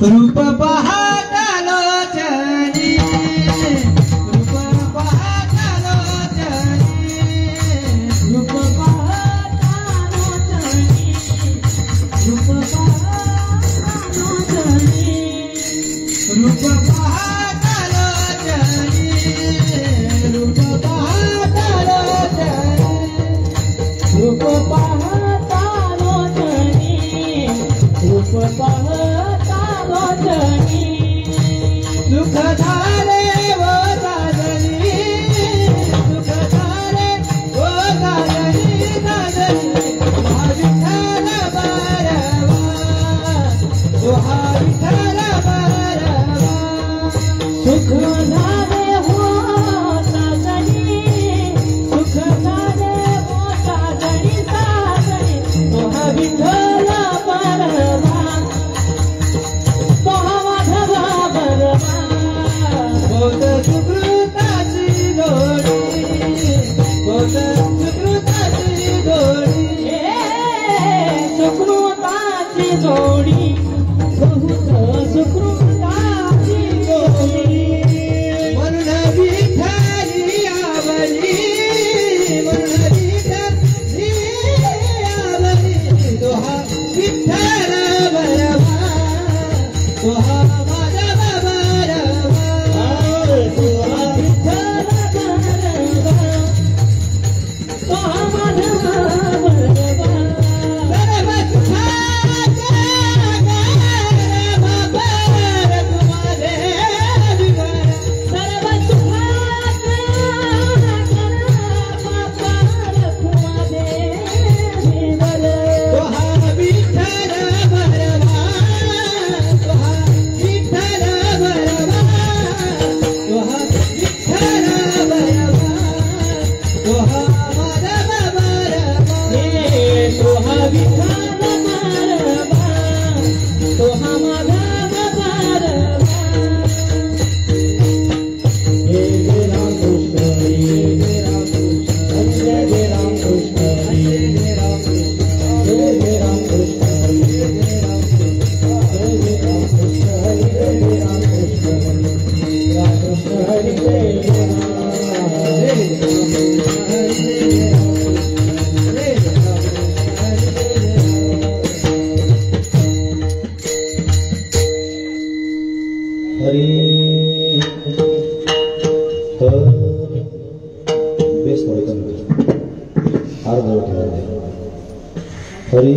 रूप पाहतालो चली, रूप पाहतालो चली, रूप पाहतालो चली, रूप पाहतालो चली, रूप पाहतालो चली, रूप पाहतालो चली, रूप पाहतालो चली, रूप पाहतालो सुख झाले वो गाजली, सुख झाले वो गाजली, गाजली हा विठ्ठल बारवा, हा विठ्ठल बारवा, सुख झाले हो साजणी, सुख झाले हो साजणी, साजणी हा विठ्ठल बारवा, बोध सुकृताची गोडी, बोध सुकृताची गोडी, सुकृताची गोडी, बहुत सुकृताची गोडी, म्हणून विठ्ठली आवली, म्हणून विठ्ठली आवली, दोहा विठ्ठल बरवा, दोहा हरी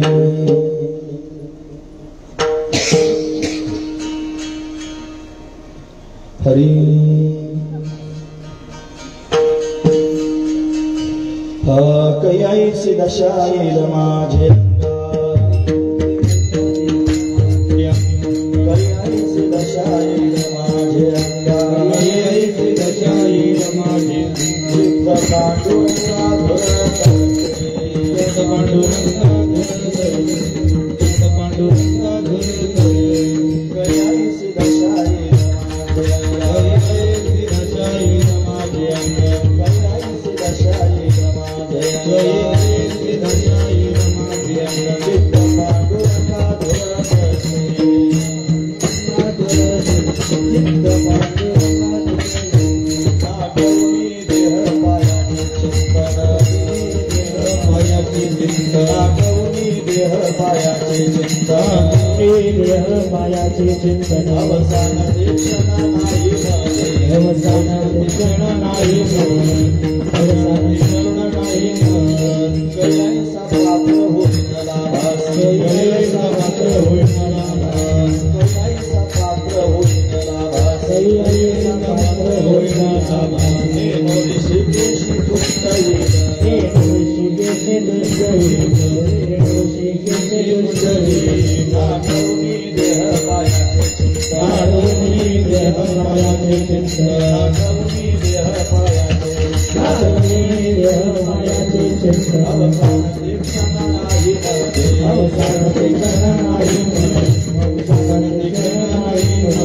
हरी कयाईसी दशा येईल माझे कयाईसी दशा येईल माझे कयाईसी दशा येईल माझे Hare चिंतन अवसान क्षण नाही मध्ये अवसान क्षण नाही मध्ये अवसान क्षण नाही कैसा पात्र होईन लाभास कैसा पात्र होईन लाभास कैसा पात्र होईन लाभास कैसा पात्र होईन लाभास हे ऋषिकेश दुष्ट येईल हे ऋषिकेश दुष्ट येईल हे ऋषिकेश दुष्ट येईल नागवनी देह पायाचे चिंता नागवनी देह पायाचे चिंता नागवनी देह पायाचे नागवनी देह पायाचे चिंता अवसान क्षण नाही मध्ये अवसान क्षण नाही मध्ये अवसान क्षण नाही मध्ये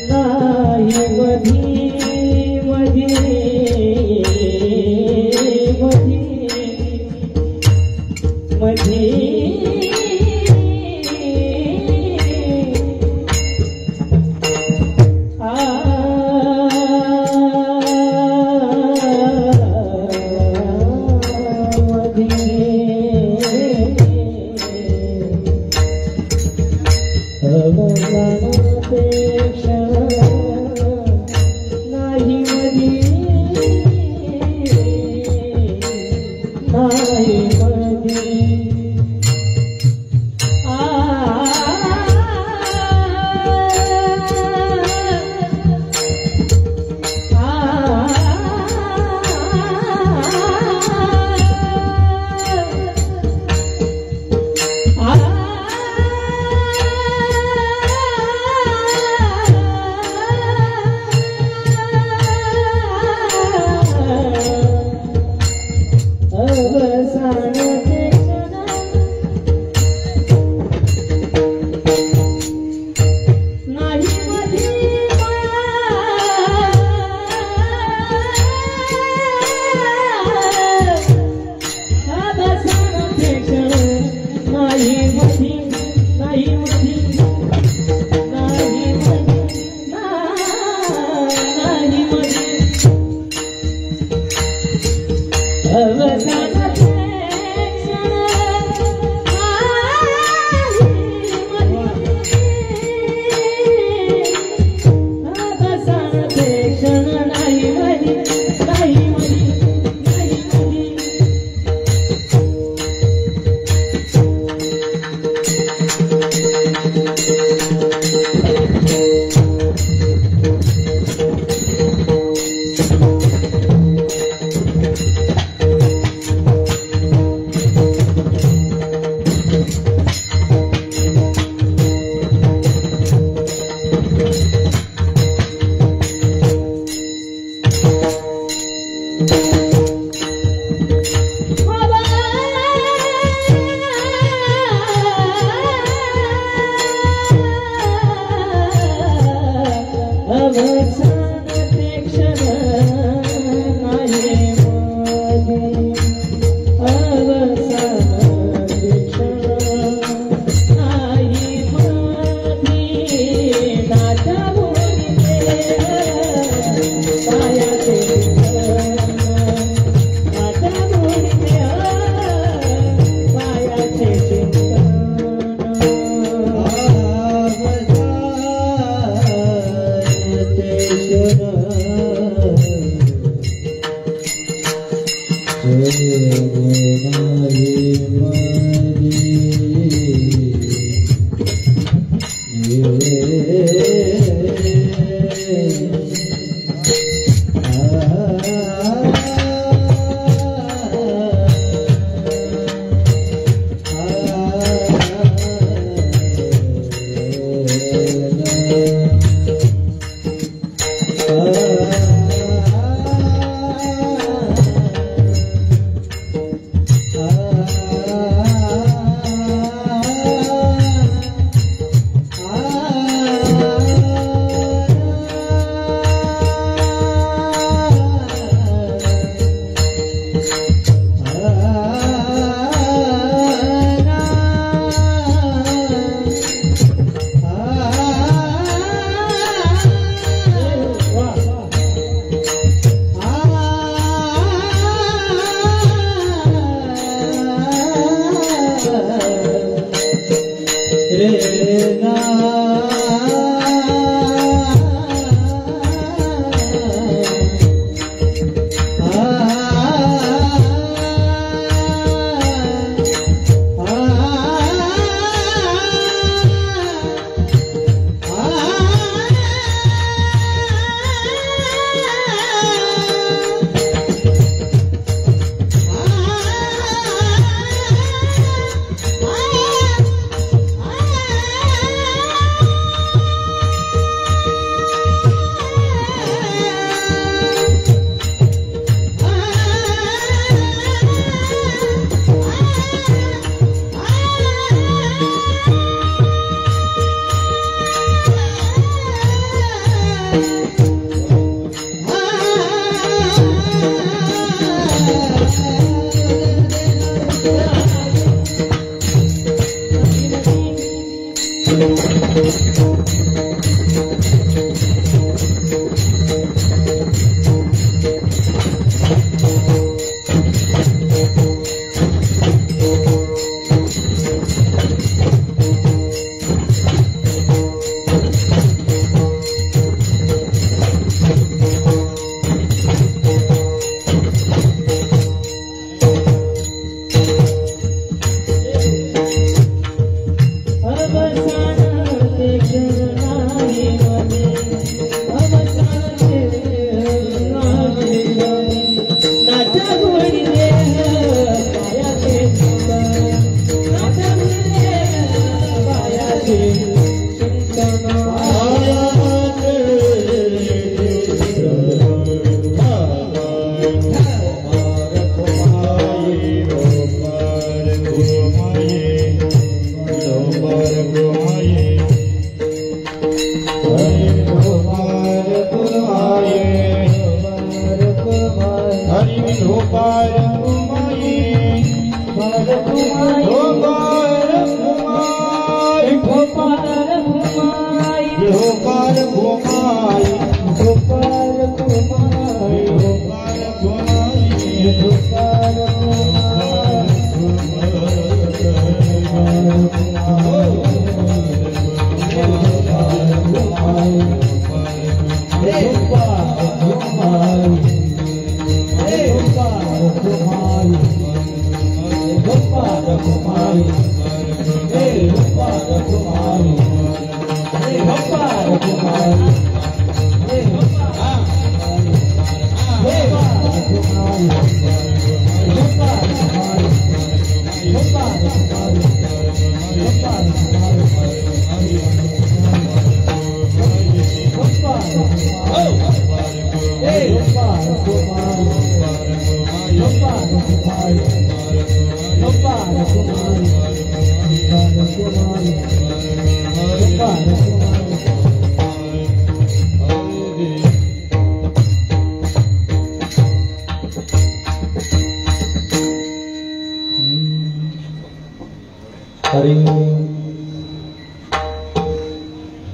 नाही मधी नाही मधी मधी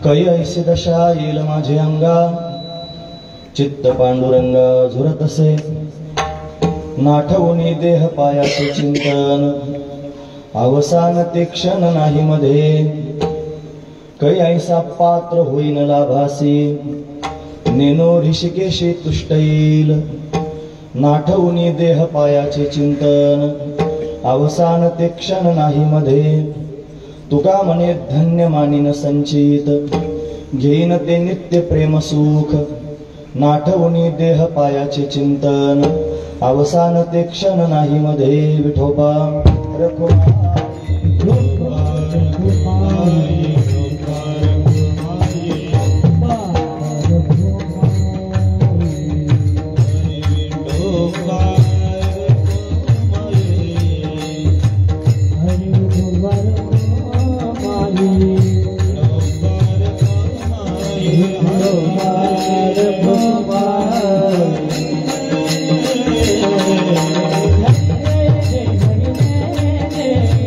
काही ऐसे दशा येईल माझे अंगा, चित्त पांडुरंगा झुरत असे, नाठवुनी देह पायाचे चिंतन, अवसान ते क्षण नाही मध्ये, काही ऐसा पात्र होईन लाभासी, नेनो ऋषिकेशी तुष्ट येईल, नाठवुनी देह पायाचे चिंतन, अवसान ते क्षण नाही मध्ये, तुका म्हणे धन्य मानिन संचित, घेईन ते नित्य प्रेम सुख, नाठवुनी देह पायाचे चिंतन, अवसान ते क्षण नाही मध्ये, विठोबा Hey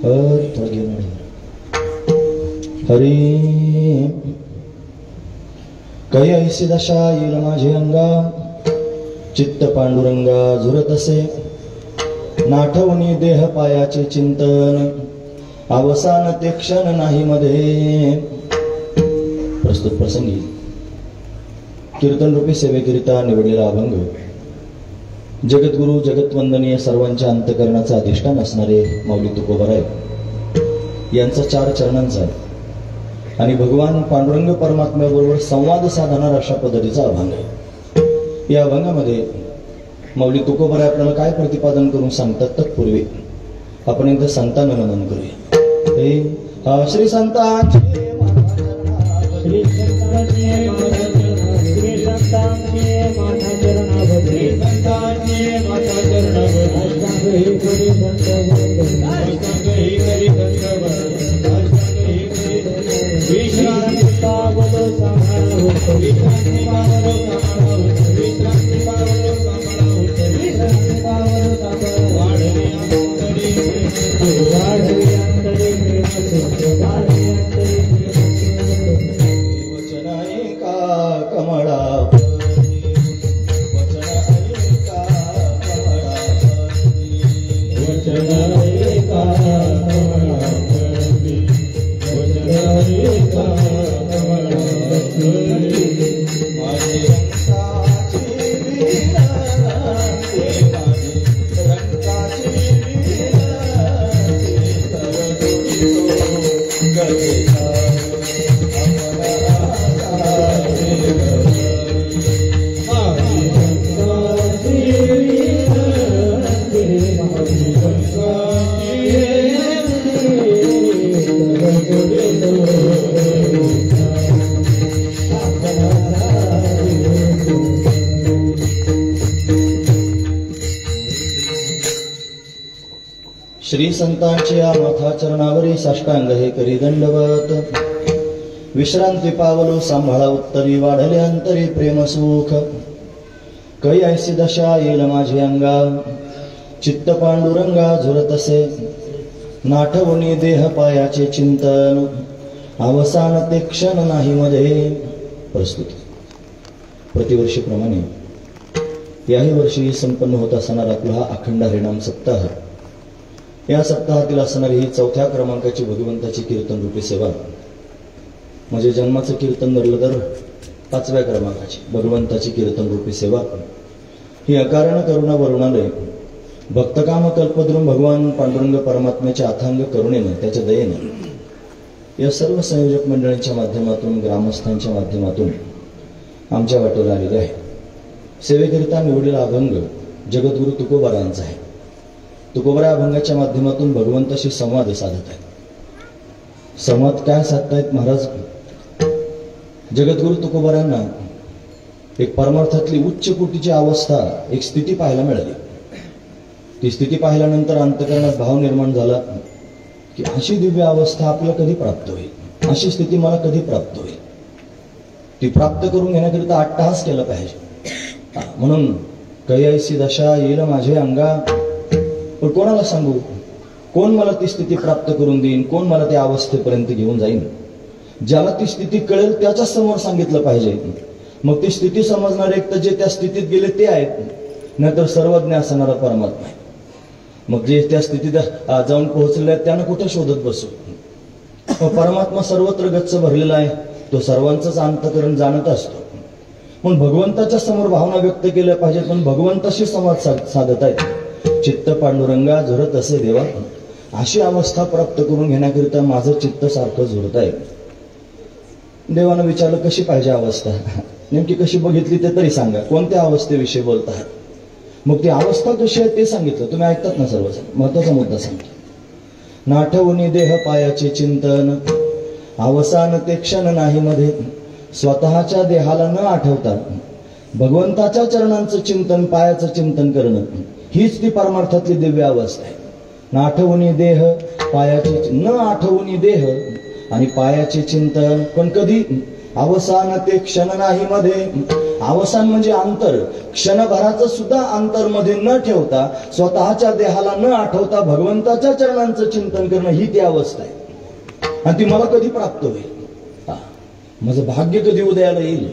थोडं घेऊन हरी काही ऐसी दशा येईल माझे अंगा चित्त पांडुरंगा झुरत असे नाठवणी देह पायाचे चिंतन अवसान ते क्षण नाही मध्ये प्रस्तुत प्रसंगी कीर्तन रूपी सेवेकरिता निवडलेला अभंग जगद्गुरु जगतवंदनीय सर्वांच्या अंतकरणाचा अधिष्ठान असणारे माऊली तुकोबराय यांचा 4 चरणांचा आणि भगवान पांडुरंग परमात्म्याबरोबर संवाद साधणारा अशा पद्धतीचा अभंग आहे। या अभंगामध्ये माऊली तुकोबराय आपल्याला काय प्रतिपादन करून सांगतात तत्पूर्वी आपण एकदा संतांना नमन करूया। हे श्री संतांचे श्री संतांच्या माथा चरणावरी साष्टांग हे करी दंडवत विश्रांती पावलो सांभाळा उत्तरी वाढले अंतरी प्रेम सुख कै ऐसी दशा येईल माझे अंगा चित्त पांडुरंगा झुरत असे नाठवणी देह पायाचे चिंतन अवसान ते क्षण नाही मध्ये प्रस्तुत प्रतिवर्षीप्रमाणे याही वर्षी संपन्न होत असणारा आपला हा अखंड हरिनाम सप्ताह या सप्ताहातील असणारी ही 4थ्या क्रमांकाची भगवंताची कीर्तन रूपी सेवा म्हणजे जन्माचं कीर्तन धरलं तर 5व्या क्रमांकाची भगवंताची कीर्तन रूपी सेवा ही अकारण करुणा वरुणालय भक्तकाम कल्पद्रुम भगवान पांडुरंग परमात्म्याच्या अथांग करुणेनं त्याच्या दयेनं या सर्व संयोजक मंडळांच्या माध्यमातून ग्रामस्थांच्या माध्यमातून आमच्या वाटेला आलेला आहे। सेवेकरिता निवडलेला अभंग जगद्गुरु तुकोबारायांचा आहे। तुकोबरा अभंगाच्या माध्यमातून भगवंताशी संवाद साधत आहेत। संवाद काय साधतायत महाराज? जगद्गुरु तुकोबरांना एक परमार्थातली उच्च कोटीची अवस्था एक स्थिती पाहायला मिळाली। ती स्थिती पाहिल्यानंतर अंतकरणात भाव निर्माण झाला की अशी दिव्य अवस्था आपल्याला कधी प्राप्त होईल, अशी स्थिती मला कधी प्राप्त होईल, ती प्राप्त करून घेण्याकरिता अट्टहास केला पाहिजे। म्हणून कैसी दशा येईल माझे अंगा, पण कोणाला सांगू? कोण मला ती स्थिती प्राप्त करून देईन? कोण मला त्या अवस्थेपर्यंत घेऊन जाईन? ज्याला ती स्थिती कळेल त्याच्या समोर सांगितलं पाहिजे। मग ती स्थिती समजणारे एक तर जे त्या स्थितीत गेले ते आहेत, नाहीतर सर्वज्ञ असणारा परमात्मा आहे। मग जे त्या स्थितीत जाऊन पोहोचले आहेत त्यांना कुठं शोधत बसू? परमात्मा सर्वत्र गच्च भरलेला आहे, तो सर्वांचंच अंतकरण जाणत असतो। पण भगवंताच्या समोर भावना व्यक्त केल्या पाहिजेत, पण भगवंताशी संवाद साधत आहेत। चित्त पांडुरंगा झुरत असे देवा, अशी अवस्था प्राप्त करून घेण्याकरिता माझं चित्त सारखं झुरत आहे। देवानं विचारलं कशी पाहिजे अवस्था, नेमकी कशी बघितली ते तरी सांगा, कोणत्या अवस्थेविषयी बोलतात? मग ती अवस्था कशी आहे ते सांगितलं। तुम्ही ऐकतात ना सर्वजण? महत्वाचा मुद्दा सांगतो। नाठवणी देह पायाचे चिंतन अवसान ते क्षण नाही मध्ये, स्वतःच्या देहाला न आठवता भगवंताच्या चरणांचं चिंतन पायाचं चिंतन करणं हीच ती परमार्थातली दिव्य अवस्था आहे। नाठवणी देह पायाचे न आठवणी देह आणि पायाचे चिंतन, पण कधी अवसान ते क्षण नाही मध्ये अवसान म्हणजे अंतर. क्षणभराचं सुद्धा अंतर मध्ये न ठेवता, स्वतःच्या देहाला न आठवता भगवंताच्या चरणांचं चिंतन करणं, ही ती अवस्था आहे. आणि ती मला कधी प्राप्त होईल? माझं भाग्य कधी उदयाला येईल?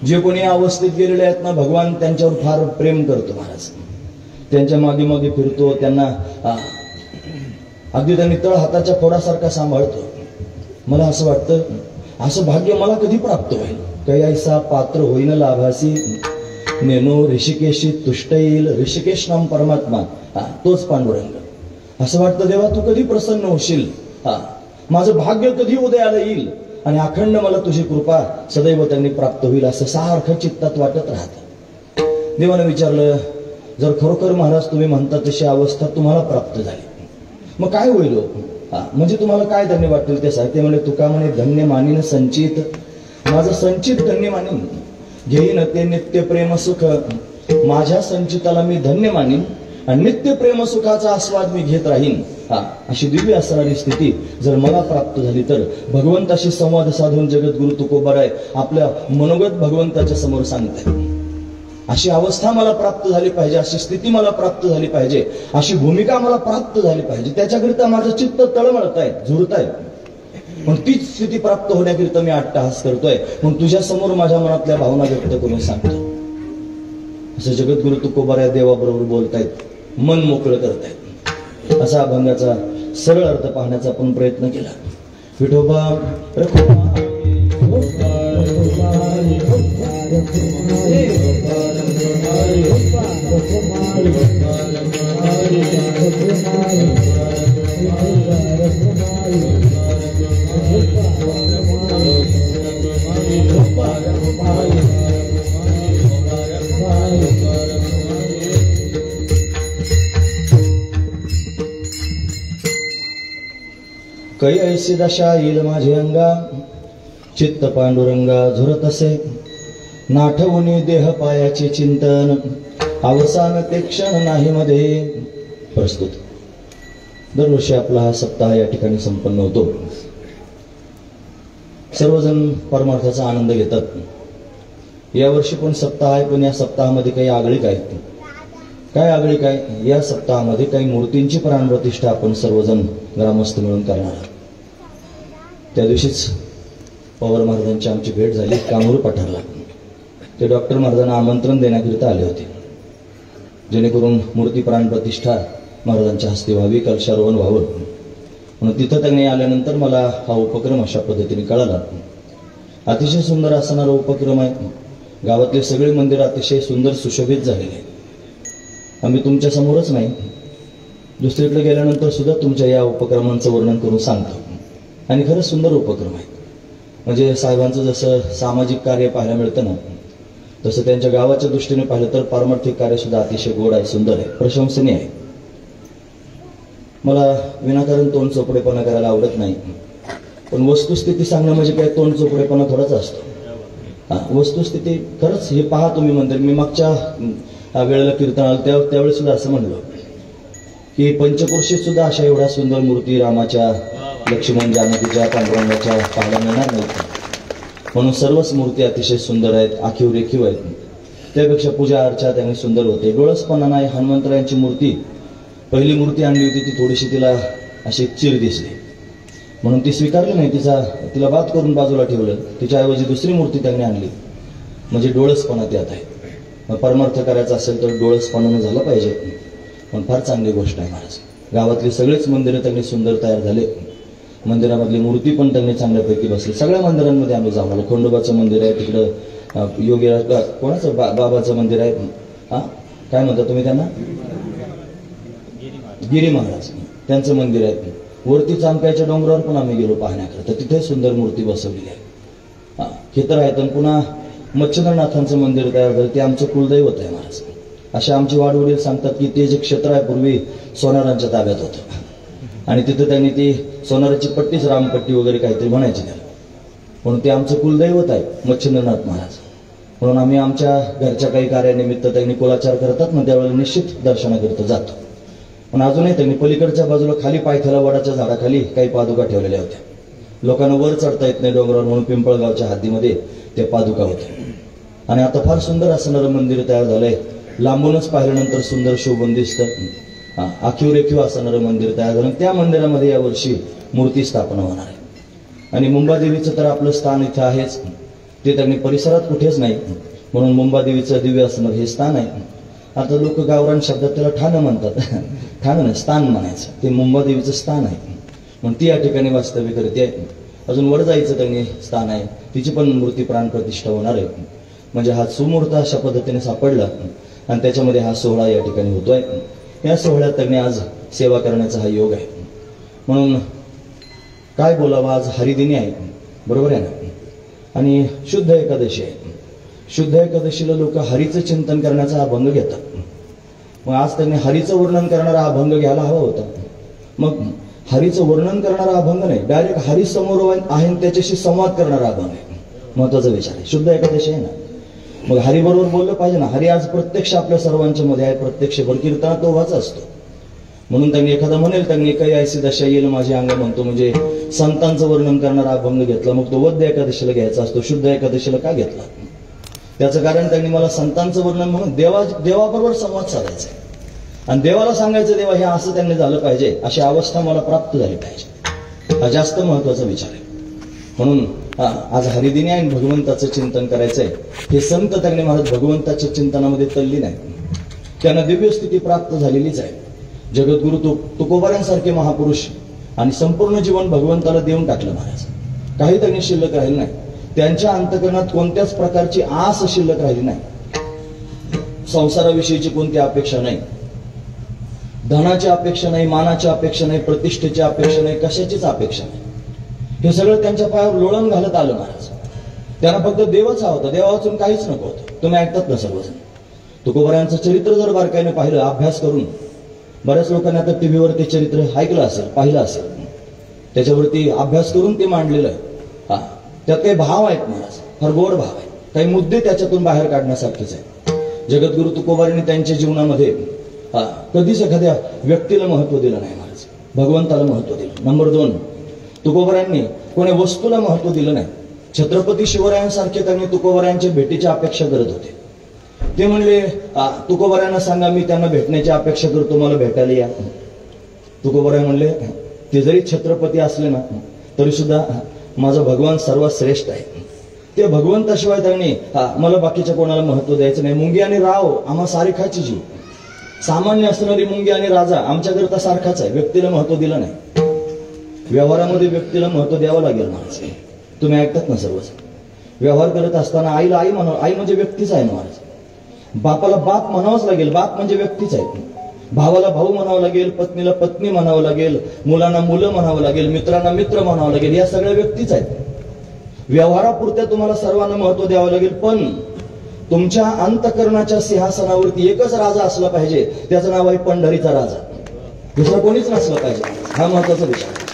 जे कोणी या अवस्थेत गेलेले आहेत ना, भगवान त्यांच्यावर फार प्रेम करतो महाराज. त्यांच्या मागे मागे फिरतो, त्यांना अगदी त्यांनी तळ हाताच्या फोडासारखा सांभाळतो. मला असं वाटतं, असं भाग्य मला कधी प्राप्त होईल? कैसा पात्र होईन लाभासी, नेनो ऋषिकेशी तुष्ट येईल. ऋषिकेश नाम परमात्मा, तोच पांडुरंग. असं वाटतं देवा तू कधी प्रसन्न होशील, माझं भाग्य कधी उदयाला येईल आणि अखंड मला तुझी कृपा सदैव त्यांनी प्राप्त होईल, असं सारखं चित्तात वाटत राहतं. देवानं विचारलं, जर खरोखर महाराज तुम्ही म्हणता तशी अवस्था तुम्हाला प्राप्त झाली, मग काय होईल? म्हणजे तुम्हाला काय धन्य वाटेल ते सांग. ते म्हणे, तुका म्हणे धन्य मानीन संचित, माझं संचित धन्य मानीन. घेईन ते नित्य प्रेम सुख, माझ्या संचिताला मी धन्य मानीन आणि नित्य प्रेम सुखाचा आस्वाद मी घेत राहीन. अशी दिव्य असणारी स्थिती जर मला प्राप्त झाली तर भगवंताशी संवाद साधून जगद्गुरु तुकोबाराय आपल्या मनोगत भगवंताच्या समोर सांगताय. अशी अवस्था मला प्राप्त झाली पाहिजे, अशी स्थिती मला प्राप्त झाली पाहिजे, अशी भूमिका मला प्राप्त झाली पाहिजे. त्याच्याकरिता माझं चित्त तळमळत आहे, झुरत आहे. पण तीच स्थिती प्राप्त होण्याकरिता मी अट्टहास करतोय. मग तुझ्या समोर माझ्या मनातल्या भावना व्यक्त करून सांगतो. असं जगद्गुरु तुकोबाराय देवाबरोबर बोलतायत, मन मोकळं करतायत. असा अभंगाचा सरळ अर्थ पाहण्याचा आपण प्रयत्न केला. विठोबा रखुमाई, कै ऐसी दशा येईल माझे अंगा, चित्त पांडुरंगा झुरत असे. नाठवुनी देह पायाचे चिंतन, अवसान ते क्षण नाही मध्ये. प्रस्तुत दरवर्षी आपला हा सप्ताह या ठिकाणी संपन्न होतो. सर्वजण परमार्थाचा आनंद घेतात. यावर्षी पण सप्ताह आहे, पण या सप्ताहामध्ये काही आगळीक आहे. काय आगळीक आहे? या सप्ताहामध्ये काही मूर्तींची प्राणप्रतिष्ठा आपण सर्वजण ग्रामस्थ मिळून करणार आहोत. त्या दिवशीच पवार महाराजांची आमची भेट झाली कामूर पठारला. ते डॉक्टर महाराजांना आमंत्रण देण्याकरिता आले होते, जेणेकरून मूर्ती प्राणप्रतिष्ठा महाराजांच्या हस्ते व्हावी, कलशारोहण व्हावं. म्हणून तिथं त्यांनी आल्यानंतर मला हा उपक्रम अशा पद्धतीने कळाला. अतिशय सुंदर असणारा उपक्रम आहे. गावातले सगळे मंदिर अतिशय सुंदर सुशोभित झालेले आहेत. आम्ही तुमच्या समोरच नाही, दुसरीकडे गेल्यानंतर सुद्धा तुमच्या या उपक्रमांचं वर्णन करून सांगतो. आणि खरंच सुंदर उपक्रम आहे. म्हणजे साहेबांचं जसं सामाजिक कार्य पाहायला मिळतं ना, तसं त्यांच्या गावाच्या दृष्टीने पाहिलं तर पारमार्थिक कार्य सुद्धा अतिशय गोड आहे, सुंदर आहे, प्रशंसनीय आहे. मला विनाकारण तोंड चोपडेपणा करायला आवडत नाही, पण वस्तुस्थिती सांगणं म्हणजे काय तोंड चोपडेपणा थोडाच असतो. वस्तुस्थिती खरंच हे पहा तुम्ही मंदिर. मी मागच्या वेळेला कीर्तन आलं त्यावेळेस सुद्धा असं म्हणलं की पंचक्रोशीत सुद्धा अशा एवढ्या सुंदर मूर्ती रामाच्या, लक्ष्मण जानकीच्या, पांडुरंगाच्या पाहायला मिळणार नाहीत. म्हणून सर्वच मूर्ती अतिशय सुंदर आहेत, आखीव रेखीव आहेत. त्यापेक्षा पूजा अर्चा त्यांनी सुंदर होते. डोळसपणा नाही. हनुमंतरायांची मूर्ती, पहिली मूर्ती आणली होती ती थोडीशी तिला अशी चीर दिसली, म्हणून ती स्वीकारली नाही. तिला बात करून बाजूला ठेवलं. तिच्याऐवजी दुसरी मूर्ती त्यांनी आणली. म्हणजे डोळसपणा त्यात आहे. परमार्थ करायचा असेल तर डोळसपणानं झालं पाहिजे. पण फार चांगली गोष्ट आहे महाराज. गावातली सगळेच मंदिरं त्यांनी सुंदर तयार झाले. मंदिरामधली मूर्ती पण त्यांनी चांगल्यापैकी बसली. सगळ्या मंदिरांमध्ये आम्ही जाऊन आलो. खंडोबाचं मंदिर आहे तिकडं, योगीराज कोणाचं बाबाचं मंदिर आहे, काय म्हणता तुम्ही त्यांना, गिरी महाराज, त्यांचं मंदिर आहे. वरती चांदकायच्या डोंगरावर पण आम्ही गेलो पाहण्याकरता. तिथे सुंदर मूर्ती बसवलेली आहे. हे तर आहेत. पुन्हा मच्छिंद्रनाथांचं मंदिर तयार झालं, ते आमचं कुलदैवत आहे महाराज. असे आमचे वाडवडील सांगतात की ते जे क्षेत्र आहे पूर्वी सोनारांच्या ताब्यात होतं, आणि तिथं त्यांनी ती सोनाराची पट्टीच रामपट्टी वगैरे काहीतरी म्हणायची त्याला. म्हणून ते आमचं कुलदैवत आहे मच्छिंद्रनाथ महाराज. म्हणून आम्ही आमच्या घरच्या काही कार्यानिमित्त त्यांनी कुलाचार करतात ना, त्यावेळेला निश्चित दर्शनाकरिता जातो. पण अजूनही त्यांनी पलीकडच्या बाजूला खाली पायथ्याला वडाच्या झाडाखाली काही पादुका ठेवलेल्या होत्या. लोकांना वर चढता येत नाही डोंगरावर, म्हणून पिंपळगावच्या हद्दीमध्ये त्या पादुका होत्या. आणि आता फार सुंदर असणारं मंदिर तयार झालंय. लांबूनच पाहिल्यानंतर सुंदर शोभून दिसतं. आखीव रेखीव असणारं मंदिर तयार झालं. त्या मंदिरामध्ये यावर्षी मूर्ती स्थापना होणार आहे. आणि मुंबादेवीचं तर आपलं स्थान इथं आहेच, ते त्यांनी परिसरात कुठेच नाही, म्हणून मुंबादेवीचं दिव्य असणार हे स्थान आहे. आता लोक गावरान शब्दात त्याला ठाणं म्हणतात. ठाणं नाही, स्थान म्हणायचं. ते मुंबादेवीचं स्थान आहे, म्हणून ती या ठिकाणी वास्तव्य करते आहे. अजून वर जायचं त्यांनी स्थान आहे, तिची पण मूर्ती प्राण प्रतिष्ठा होणार आहे. म्हणजे हा सुमुहूर्त अशा पद्धतीने सापडला आणि त्याच्यामध्ये हा सोहळा या ठिकाणी होतोय. या सोहळ्यात त्यांनी आज सेवा करण्याचा हा योग आहे. म्हणून काय बोलावं, आज हरिदिनी आहे, बरोबर आहे ना, आणि शुद्ध एकादशी आहे. शुद्ध एकादशीला लोक हरीचं चिंतन करण्याचा अभंग घेतात. मग आज त्यांनी हरीचं वर्णन करणारा अभंग घ्यायला हवा होता. मग हरीचं वर्णन करणारा अभंग नाही, डायरेक्ट हरी समोर आहे त्याच्याशी संवाद करणारा अभंग आहे. महत्वाचा विचार आहे. शुद्ध एकादशी आहे ना, मग हरी बरोबर बोललं पाहिजे ना. हरी आज प्रत्यक्ष आपल्या सर्वांच्या मध्ये आहे, प्रत्यक्ष कीर्तनात तो वाचा असतो. म्हणून त्यांनी एखादा म्हणेल, त्यांनी काही ऐसी दशा येईल माझी अंग म्हणतो, म्हणजे संतांचं वर्णन करणारा अभंग घेतला. मग तो वद्य एकादशीला घ्यायचा असतो, शुद्ध एकादशीला का घेतला? त्याचं कारण त्यांनी मला संतांचं वर्णन म्हणून देवाबरोबर संवाद साधायचा आहे आणि देवाला सांगायचं देवा हे असं त्यांनी झालं पाहिजे, अशी अवस्था मला प्राप्त झाली पाहिजे. हा जास्त महत्वाचा विचार आहे. म्हणून आज हरिदिनी आहे, भगवंताचं चिंतन करायचंय. हे संत त्यांनी महाराज भगवंताच्या चिंतनामध्ये तल्लीन आहे, त्यांना दिव्य स्थिती प्राप्त झालेलीच आहे. जगद्गुरु तुकोबाऱ्यांसारखे महापुरुष आणि संपूर्ण जीवन भगवंताला देऊन टाकलं महाराज. काही त्यांनी शिल्लक राहिलं नाही. त्यांच्या अंतकरणात कोणत्याच प्रकारची आस शिल्लक राहिली नाही. संसाराविषयीची कोणती अपेक्षा नाही, धनाची अपेक्षा नाही, मानाची अपेक्षा नाही, प्रतिष्ठेची अपेक्षा नाही, कशाचीच अपेक्षा नाही. हे सगळं त्यांच्या पायावर लोळण घालत आलं महाराज. त्यांना फक्त देवच हवा होता, देवा वाचून काहीच नको होतं. तुम्ही ऐकतात ना सर्वजण. तुकोबाऱ्यांचं चरित्र जर बारकाईने पाहिलं, अभ्यास करून, बऱ्याच लोकांनी आता टीव्हीवर ते चरित्र ऐकलं असेल, पाहिलं असेल, त्याच्यावरती अभ्यास करून ते मांडलेलं आहे. त्यात काही भाव आहेत महाराज, फार गोड भाव आहे. काही मुद्दे त्याच्यातून बाहेर काढण्यासारखेच आहे. जगद्गुरु तुकोबारांनी त्यांच्या जीवनामध्ये कधीच एखाद्या व्यक्तीला महत्व दिलं नाही महाराज, भगवंताला महत्व दिलं. नंबर 2, तुकोबारांनी कोणी वस्तूला महत्व दिलं नाही. छत्रपती शिवरायांसारखे त्यांनी तुकोबारांच्या भेटीची अपेक्षा करत होते. ते म्हणले तुकोबारांना सांगा मी त्यांना भेटण्याची अपेक्षा करतो, मला भेटायला या. तुकोबाराय म्हणले ते जरी छत्रपती असले ना तरी सुद्धा माझा भगवान सर्वात श्रेष्ठ आहे. ते भगवंताशिवाय त्यांनी मला बाकीच्या कोणाला महत्व द्यायचं नाही. मुंगी आणि राव आम्हा सारखाची जीव, सामान्य असणारी मुंगी आणि राजा आमच्याकरता सारखाच आहे. व्यक्तीला महत्व दिलं नाही. व्यवहारामध्ये व्यक्तीला महत्व द्यावं लागेल महाराज. तुम्ही ऐकतात ना सर्वच. व्यवहार करत असताना आईला आई म्हणावं, आई म्हणजे व्यक्तीच आहे महाराज. बापाला बाप म्हणावंच लागेल, बाप म्हणजे व्यक्तीच आहे. भावाला भाऊ म्हणावं लागेल, पत्नीला पत्नी म्हणावं लागेल, मुलांना मुलं म्हणावं लागेल, मित्रांना मित्र म्हणावं लागेल. या सगळ्या व्यक्तीच आहेत. व्यवहारापुरत्या तुम्हाला सर्वांना महत्व द्यावं लागेल, पण तुमच्या अंतकरणाच्या सिंहासनावरती एकच राजा असला पाहिजे, त्याचं नाव आहे पंढरीचा राजा. दुसरं कोणीच नसलं पाहिजे. हा महत्वाचा विचार.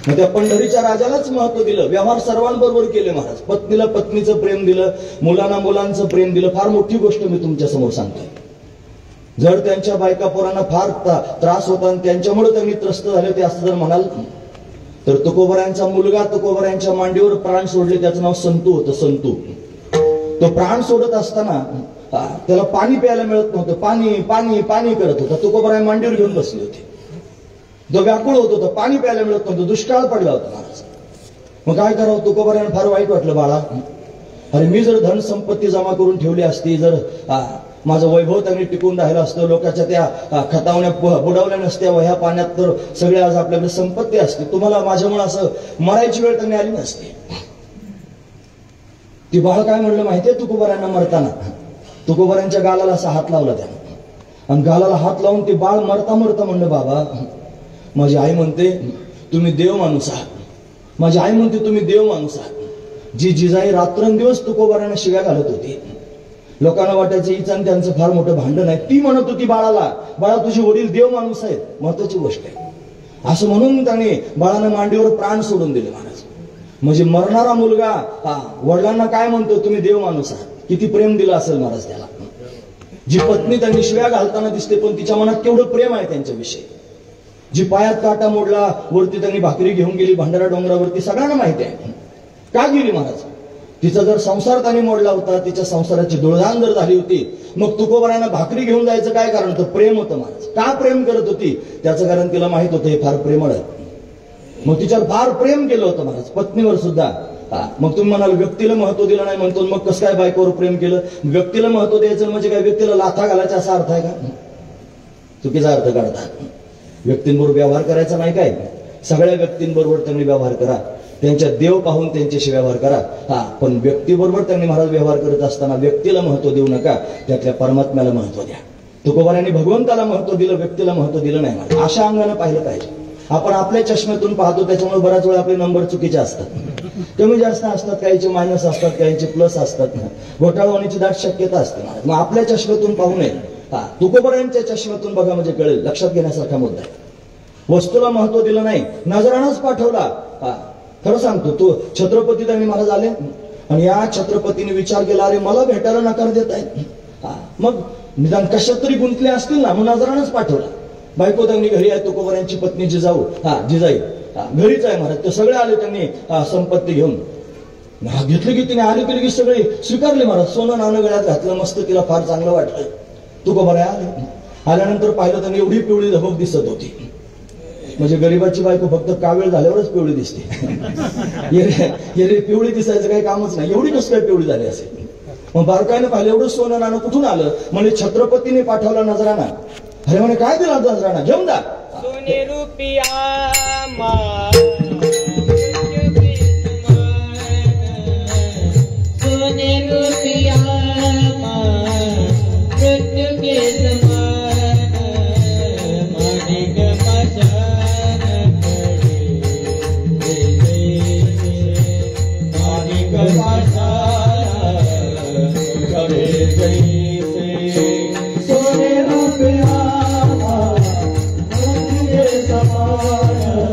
मग त्या पंढरीच्या राजालाच महत्व दिलं. व्यवहार सर्वांबरोबर केले महाराज. पत्नीला पत्नीचं प्रेम दिलं, मुलांना मुलांचं प्रेम दिलं. फार मोठी गोष्ट मी तुमच्या समोर सांगतोय. जर त्यांच्या बायका पोरांना फार त्रास होता आणि त्यांच्यामुळे त्यांनी त्रस्त झाले होते असं जर म्हणाल तर तुकोबाऱ्यांचा मुलगा तुकोबाऱ्यांच्या मांडीवर प्राण सोडले, त्याचं नाव संतू होतं. संतू तो प्राण सोडत असताना त्याला पाणी प्यायला मिळत नव्हतं. पाणी पाणी पाणी करत होता. तुकोबाराय मांडीवर घेऊन बसले होते. तो व्याकुळ होत होता, पाणी प्यायला मिळत नव्हतं. दुष्काळ पडला होता महाराज. मग काय करावं? तुकोबारायांना फार वाईट वाटलं. बाळा, अरे मी जर धन संपत्ती जमा करून ठेवली असती, जर माझं वैभव त्यांनी टिकून राहिलं असतं, लोकांच्या त्या खतावण्या बुडवल्या नसत्या, वह्या पाण्यात, तर सगळे आज आपल्याकडे संपत्ती असते, तुम्हाला माझ्यामुळे असं मरायची वेळ त्यांनी आली नसते. ती बाळ काय म्हणलं माहितीये तुकोबारायांना मरताना? तुकोबारायांच्या गालाला असा हात लावला त्यानं आणि गालाला हात लावून ते बाळ मरता मरता म्हणलं, बाबा माझी आई म्हणते तुम्ही देव माणूस आहात. माझी आई म्हणते तुम्ही देव माणूस आहात. जी जिजाई रात्रंदिवस तुकोबारायांना शिव्या घालत होती. लोकांना वाटायचं हिचं आणि त्यांचं फार मोठं भांडण आहे. ती म्हणत होती बाळाला, बाळा तुझे वडील देव माणूस आहेत, महत्वाची गोष्ट आहे. असं म्हणून त्याने बाळानं मांडीवर प्राण सोडून दिले महाराज. म्हणजे मरणारा मुलगा वडिलांना काय म्हणतो, तुम्ही देव माणूस आहात. किती प्रेम दिलं असेल महाराज त्याला. जी पत्नी त्यांनी शिव्या घालताना दिसते, पण तिच्या मनात केवढं प्रेम आहे त्यांच्याविषयी. जी पायात काटा मोडला, वरती त्यांनी भाकरी घेऊन गेली भंडारा डोंगरावरती, सगळ्यांना माहिती आहे. का गेली महाराज? तिचा जर संसार त्याने मोडला होता, तिच्या संसाराची धुळधाण जर झाली होती, मग तुकोबारांना भाकरी घेऊन जायचं काय कारण होतं? प्रेम होतं महाराज. का प्रेम करत होती? त्याचं कारण तिला माहित होतं हे फार प्रेमळ आहे. मग तिच्यावर फार प्रेम केलं होतं महाराज, पत्नीवर सुद्धा. मग तुम्ही म्हणाल व्यक्तीला महत्व दिलं नाही म्हणतो, मग कसं काय बायकोवर प्रेम केलं? व्यक्तीला महत्व द्यायचं म्हणजे काय व्यक्तीला लाथा घालायचा असा अर्थ आहे का? चुकीचा अर्थ काढतात. व्यक्तींबरोबर व्यवहार करायचा नाही काय? सगळ्या व्यक्तींबरोबर त्यांनी व्यवहार करा, त्यांच्या देव पाहून त्यांच्याशी व्यवहार करा. पण व्यक्तीबरोबर त्यांनी महाराज व्यवहार करत असताना व्यक्तीला महत्व देऊ नका, त्यातल्या परमात्म्याला महत्व द्या. तुकोबारांनी भगवंताला महत्व दिलं, व्यक्तीला महत्व दिलं नाही महाराज. अशा अंगानं पाहिलं पाहिजे. आपण आपल्या चष्म्यातून पाहतो, त्याच्यामुळे बऱ्याच वेळा आपले नंबर चुकीचे असतात, कमी जास्त असतात, काहीचे मायनस असतात, काहीचे प्लस असतात, घोटाळा होण्याची दाट शक्यता असते. मग आपल्या चष्म्यातून पाहू नये, तुकोबारांच्या चष्म्यातून बघा म्हणजे कळेल. लक्षात घेण्यासारखा मुद्दा आहे. वस्तूला महत्व दिलं नाही, नजरानच पाठवला. खरं सांगतो, तो छत्रपती त्यांनी महाराज आले आणि या छत्रपतीने विचार केला, अरे मला भेटायला नकार देत आहे, मग निदान कशात तरी गुंतले असतील ना, मग नजरानच पाठवला. बायको त्यांनी घरी आहे, तुकोबारांची पत्नी जिजाऊ, जिजाई घरीच आहे महाराज. ते सगळे आले, त्यांनी संपत्ती घेऊन घेतली की तिने आली की सगळे स्वीकारले महाराज. सोनं नाणं गळ्यात घातलं, मस्त, तिला फार चांगलं वाटलं. तुकोबाराय आले. आल्यानंतर पाहिलं त्यांनी एवढी पिवळी धमक दिसत होती, म्हणजे गरीबाची बायको फक्त कावेळ झाल्यावरच पिवळी दिसते. येरे पिवळी दिसायचं काही कामच नाही, एवढी कसं काय पिवळी झाली असेल. मग बारकाईने पाहिलं, एवढं सोनं नाणं कुठून आलं? म्हणजे छत्रपतीने पाठवला नजराना. अरे म्हणे काय दिला नजराना? घेऊन जा. सोने रुपया सोने रुपया मृत्यु के समान, मानिक पाषाण मानिक पाषाण करे जैसे. सोने रुपया मृत्यु के समान,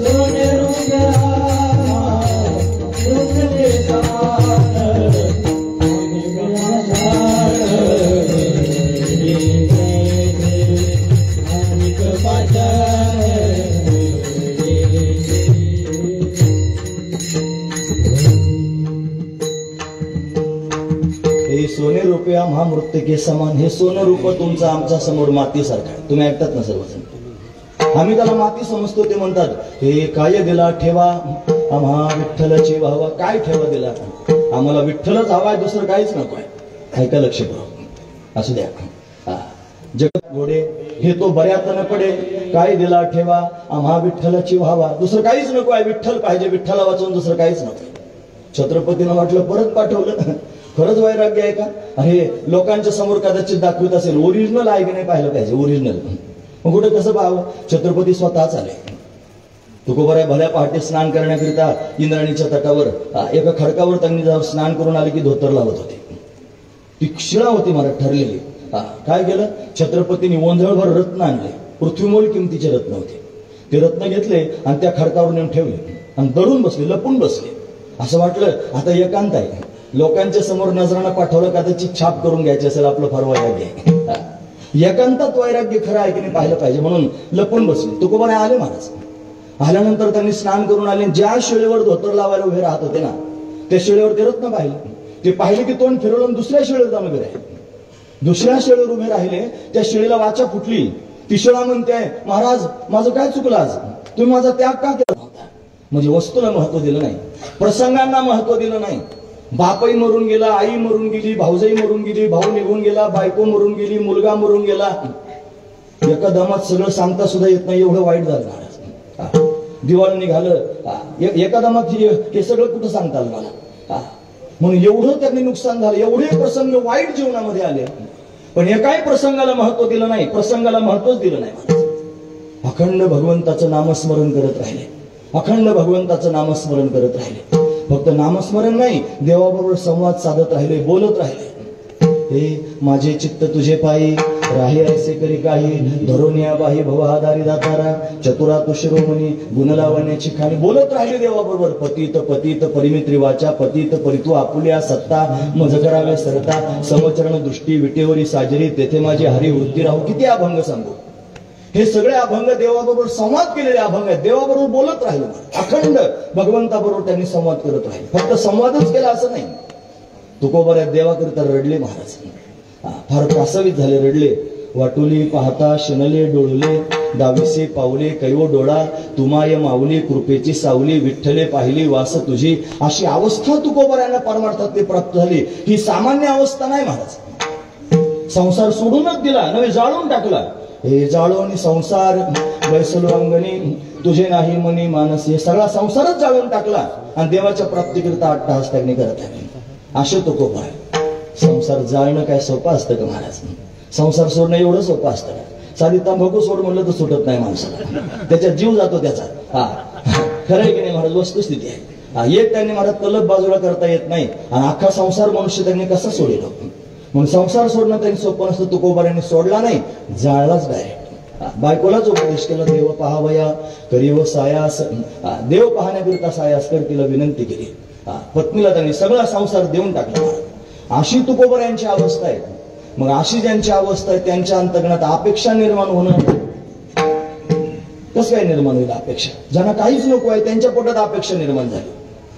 सोने रुपया मृत्यु के समान. सोने रुपया महामृत्यू के समान. हे सोनं रूप तुमचं आमच्या समोर मातीसारखं आहे. तुम्ही ऐकतात ना सर्वजण? आम्ही त्याला माती समजतो. ते म्हणतात, हे काय दिला ठेवा आम्हा विठ्ठलाची व्हावा. काय ठेवा दिला? आम्हाला विठ्ठलच हवाय, दुसरं काहीच नको आहे. ऐका लक्ष करू. असू द्या. जगत घोडे हे तो बऱ्यात न पडे, काय दिला ठेवा आम्हा विठ्ठलाची व्हावा. दुसरं काहीच नको आहे, विठ्ठल पाहिजे. विठ्ठला वाचून दुसरं काहीच नको. छत्रपतीनं वाटलं परत पाठवलं. खरंच वैराग्य आहे का? अरे लोकांच्या समोर कदाचित दाखवत असेल, ओरिजिनल आहे की नाही पाहिलं पाहिजे. ओरिजिनल मग कुठं कसं पाहावं? छत्रपती स्वतःच आले. तुकोबाराय भल्या पहाटे स्नान करण्याकरिता इंद्राणीच्या तटावर एका खडकावर त्यांनी जाऊन स्नान करून आले की धोतर लावत होते. ती शिळा होती महाराज ठरलेली. काय केलं? छत्रपतींनी ओंझळभर रत्न आणले, पृथ्वीमोल किमतीचे रत्न होते. ते रत्न घेतले आणि त्या खडकावर नेऊन ठेवले आणि दडून बसले, लपून बसले. असं वाटलं आता एकांत आहे, लोकांच्या समोर नजरांना पाठवलं का त्याची छाप करून घ्यायची असेल, आपलं फार वैराग्य आहे. एकांतात वैराग्य खरं आहे की नाही पाहिलं पाहिजे म्हणून लपून बसले. तुकोबाराय आले महाराज. आल्यानंतर त्यांनी स्नान करून आले. ज्या शिळेवर धोतर लावायला उभे राहत होते ना, त्या शिळेवर ते रत्न पाहिले. ते पाहिले की तोंड फिरवून दुसऱ्या शिळेवर जाऊन उभे राहिले. दुसऱ्या शिळेवर उभे राहिले, त्या शिळेला वाचा फुटली. ती शिळा म्हणते, महाराज माझं काय चुकलं आज? तुम्ही माझा त्याग का केला नव्हता? म्हणजे वस्तूला महत्व दिलं नाही, प्रसंगांना महत्व दिलं नाही. बापही मरून गेला, आई मरून गेली, भाऊजाई मरून गेली, भाऊ निघून गेला, बायको मरून गेली, मुलगा मरून गेला. एका दमात सगळं सांगता सुद्धा येत नाही, एवढं वाईट झालं महाराज. दिवाळ निघालं, एका दमात हे सगळं कुठं सांगता आलं मला? म्हणून एवढं त्यांनी नुकसान झालं, एवढे प्रसंग वाईट जीवनामध्ये आले. पण एकाही प्रसंगाला महत्व दिलं नाही, प्रसंगाला महत्वच दिलं नाही. अखंड भगवंताचं नामस्मरण करत राहिले, अखंड भगवंताचं नामस्मरण करत राहिले. फक्त नामस्मरण नाही, देवाबरोबर संवाद साधत राहिले, बोलत राहिले. हे माझे चित्त तुझे पायी राही ऐसे करी काही, धरोनिया बाही भवहादारी दातारा, चतुरा तु शिरोमणी गुण लावण्याची खाणी. बोलत राहिले देवाबरोबर. पतित पतित परिमित्री वाचा, पतित परितू आपुल्या सत्ता, मज करावे सरता, समचरण दृष्टी विटेवरी साजरी, तेथे माझी हरी वृत्ती राहू. किती अभंग सांगू. हे सगळे अभंग देवाबरोबर संवाद केलेले अभंग आहेत. देवाबरोबर बोलत राहिले, अखंड भगवंताबरोबर त्यांनी संवाद करत राहिले. फक्त संवादच केला असं नाही. तुकोबऱ्या देवाकरिता रडले महाराज, फार कासावीत झाले, रडले. वाटुली पाहता शिनले डोळले, दाविसे पावले कैवो डोळा, तुमाय माऊली कृपेची सावली, विठ्ठले पाहिली वास तुझी. अशी अवस्था तुकोबऱ्यांना परमार्थातली प्राप्त झाली. ही सामान्य अवस्था नाही महाराज. संसार सोडूनच दिला, नव्हे जाळून टाकला. हे जाळून संसार बैसलो अंगणी, तुझे नाही मनी मानस. हे सगळा संसारच जाळून टाकला आणि देवाच्या प्राप्तीकरिता अट्टहास त्यांनी करत आहे. असे तुकोबा. संसार जाळणं काय सोपं असतं का महाराज? संसार सोडणं एवढं सोपं असतं का? साधी तंबाखू सोड म्हणलं तर सुटत नाही माणसाला, त्याच्यात जीव जातो त्याचा. खरं आहे की नाही महाराज? वस्तुस्थिती आहे. एक त्यांनी महाराज तलब बाजूला करता येत नाही आणि अख्खा संसार मनुष्य त्यांनी कसा सोडेल? म्हणून संसार सोडणं त्यांनी सोपं नसतं. तुकोबाऱ्यांनी सोडला नाही, जाळलाच डायरेक्ट. बायकोलाच उपदेश केला, देव पहावया करीव सायास. देव पाहण्याकरिता सायास कर तिला विनंती केली. पत्नीला त्यांनी सगळा संसार देऊन टाकला. अशी तुकोबऱ्यांची अवस्था आहे. मग अशी ज्यांची अवस्था आहे त्यांच्या अंतर्गणात अपेक्षा निर्माण होणं कसं काय निर्माण होईल? अपेक्षा ज्यांना काहीच नको आहे त्यांच्या पोटात अपेक्षा निर्माण झाली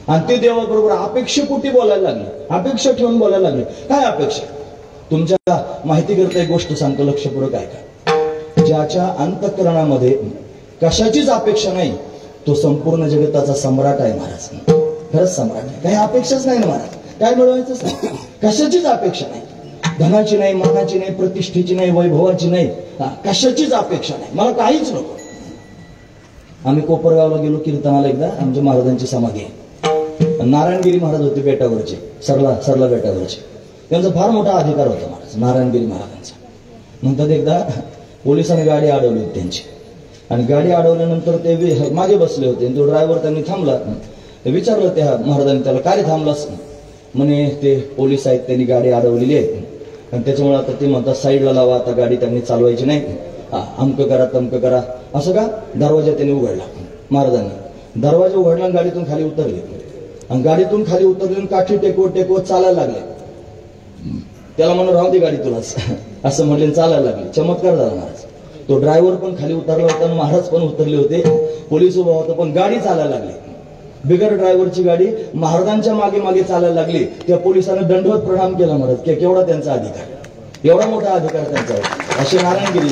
आणि ते देवाबरोबर अपेक्षेपोटी बोलायला लागले, अपेक्षा ठेवून बोलायला लागले. काय अपेक्षा? तुमच्या माहितीकरता एक गोष्ट सांगतो, लक्षपूर्वक ऐका. ज्याच्या अंतःकरणामध्ये कशाचीच अपेक्षा नाही तो संपूर्ण जगताचा सम्राट आहे महाराज. खरंच सम्राट आहे. काही अपेक्षाच नाही ना महाराज, काय मिळवायचंच नाही, कशाचीच अपेक्षा नाही. धनाची नाही, मानाची नाही, प्रतिष्ठेची नाही, वैभवाची नाही, कशाचीच अपेक्षा नाही. मला काहीच नको. आम्ही कोपरगावला गेलो कीर्तनाला एकदा. आमच्या महाराजांची समाधी आहे. नारायणगिरी महाराज होते बेटावरचे, सरला बेटावरचे. त्यांचा फार मोठा अधिकार होता महाराज, नारायणगिरी महाराजांचा. म्हणतात एकदा पोलिसांनी गाडी अडवली होती त्यांची आणि गाडी अडवल्यानंतर ते मागे बसले होते. तो ड्रायव्हर त्यांनी थांबला. विचारलं त्या महाराजांनी त्याला, काय थांबलास? म्हणे ते पोलीस आहेत, त्यांनी गाडी अडवलेली आहे आणि त्याच्यामुळे आता ते म्हणतात साईडला लावा, आता गाडी त्यांनी चालवायची नाही, अमकं करा तमकं करा. असं का? दरवाजा त्यांनी उघडला. महाराजांनी दरवाजा उघडला आणि गाडीतून खाली उतरले आणि गाडीतून खाली उतरले काठी टेकवत चालायला लागले. त्याला म्हणून राहू दे गाडी तुलाच असं म्हणले, चालायला लागले. चमत्कार झाला महाराज. तो ड्रायव्हर पण खाली उतरला होता आणि महाराज पण उतरले होते. पोलीस उभा होता पण गाडी चालायला लागली. बिगर ड्रायव्हरची गाडी महाराजांच्या मागे मागे चालायला लागली. त्या पोलिसांनी दंडवत प्रणाम केला महाराज. केवढा त्यांचा अधिकार, एवढा मोठा अधिकार त्यांचा होता. असे नारायणगिरी,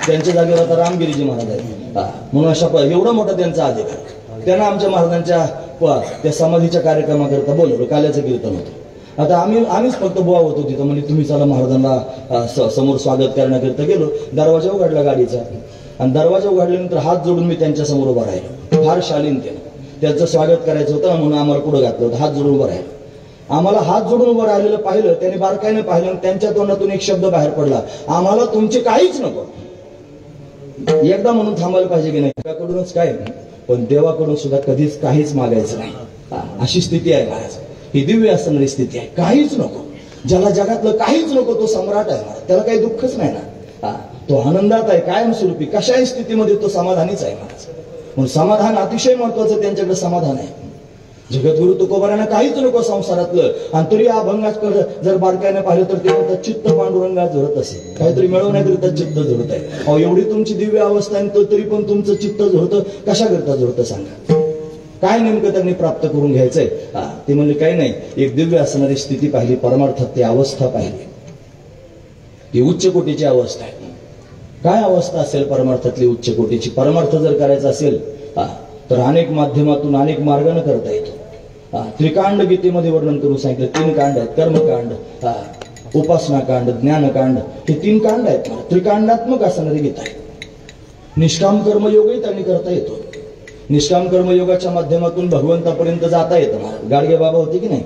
त्यांच्या जागेवर आता रामगिरीजी महाराज आहेत. म्हणून अशा एवढा मोठा त्यांचा अधिकार. त्यांना आमच्या महाराजांच्या त्या समाधीच्या कार्यक्रमाकरता बोलवलं. काल्याचं कीर्तन होतं. आता आम्हीच फक्त बुवा होतो तिथं. म्हणजे तुम्ही चला महाराजांना समोर स्वागत करण्याकरता गेलो. दरवाजा उघडला गाडीचा आणि दरवाजा उघडल्यानंतर हात जोडून मी त्यांच्या समोर उभा राहिलो. फार शालीनतेनं त्यांचं स्वागत करायचं होतं म्हणून आम्हाला पुढे घातलं होतं. हात जोडून उभं राहिलं. आम्हाला हात जोडून उभं राहिलेलं पाहिलं. त्याने बारकाईने पाहिलं आणि त्यांच्या तोंडातून एक शब्द बाहेर पडला, आम्हाला तुमचे काहीच नको. एकदा म्हणून थांबायला पाहिजे की नाही? देवाकडूनच काय, पण देवाकडून सुद्धा कधीच काहीच मागायचं नाही. अशी स्थिती आहे महाराज. ही दिव्य असणारी स्थिती आहे. काहीच नको. ज्याला जगातलं काहीच नको तो सम्राट आहे महाराज. त्याला काही दुःखच नाही ना. तो आनंदात आहे कायमस्वरूपी. कशाही स्थितीमध्ये तो समाधानीच आहे महाराज. म्हणून समाधान अतिशय महत्वाचं त्यांच्याकडे समाधान आहे. जगद्गुरु तुकोबाऱ्यांना काहीच नको संसारातलं आणि तरी अभंगाकडे जर बारकाईने पाहिलं तर ते म्हणतात चित्त पांडुरंगात झुरत असेल. काहीतरी मिळवण्याकरिता चित्त झुरत आहे. अहो एवढी तुमची दिव्य अवस्था आहे तरी पण तुमचं चित्त झुरतं. कशाकरता झुरतं सांगा? काय नेमकं त्यांनी प्राप्त करून घ्यायचंय? ते म्हणजे काही नाही, एक दिव्य असणारी स्थिती पाहिली, परमार्थात ती अवस्था पाहिली. ती उच्च कोटीची अवस्था आहे. काय अवस्था असेल परमार्थातली उच्च कोटीची? परमार्थ जर करायचा असेल तर अनेक माध्यमातून अनेक मार्गाने करता येतो. त्रिकांड गीतेमध्ये वर्णन करून सांगितलं. 3 कांड आहेत, कर्मकांड, उपासनाकांड, ज्ञानकांड. हे 3 कांड आहेत. त्रिकांडात्मक असणारी गीता आहे. निष्काम कर्मयोगही त्यांनी करता येतो. निष्काम कर्मयोगाच्या माध्यमातून भगवंतापर्यंत जाता येतं. गाडगे बाबा होते की नाही,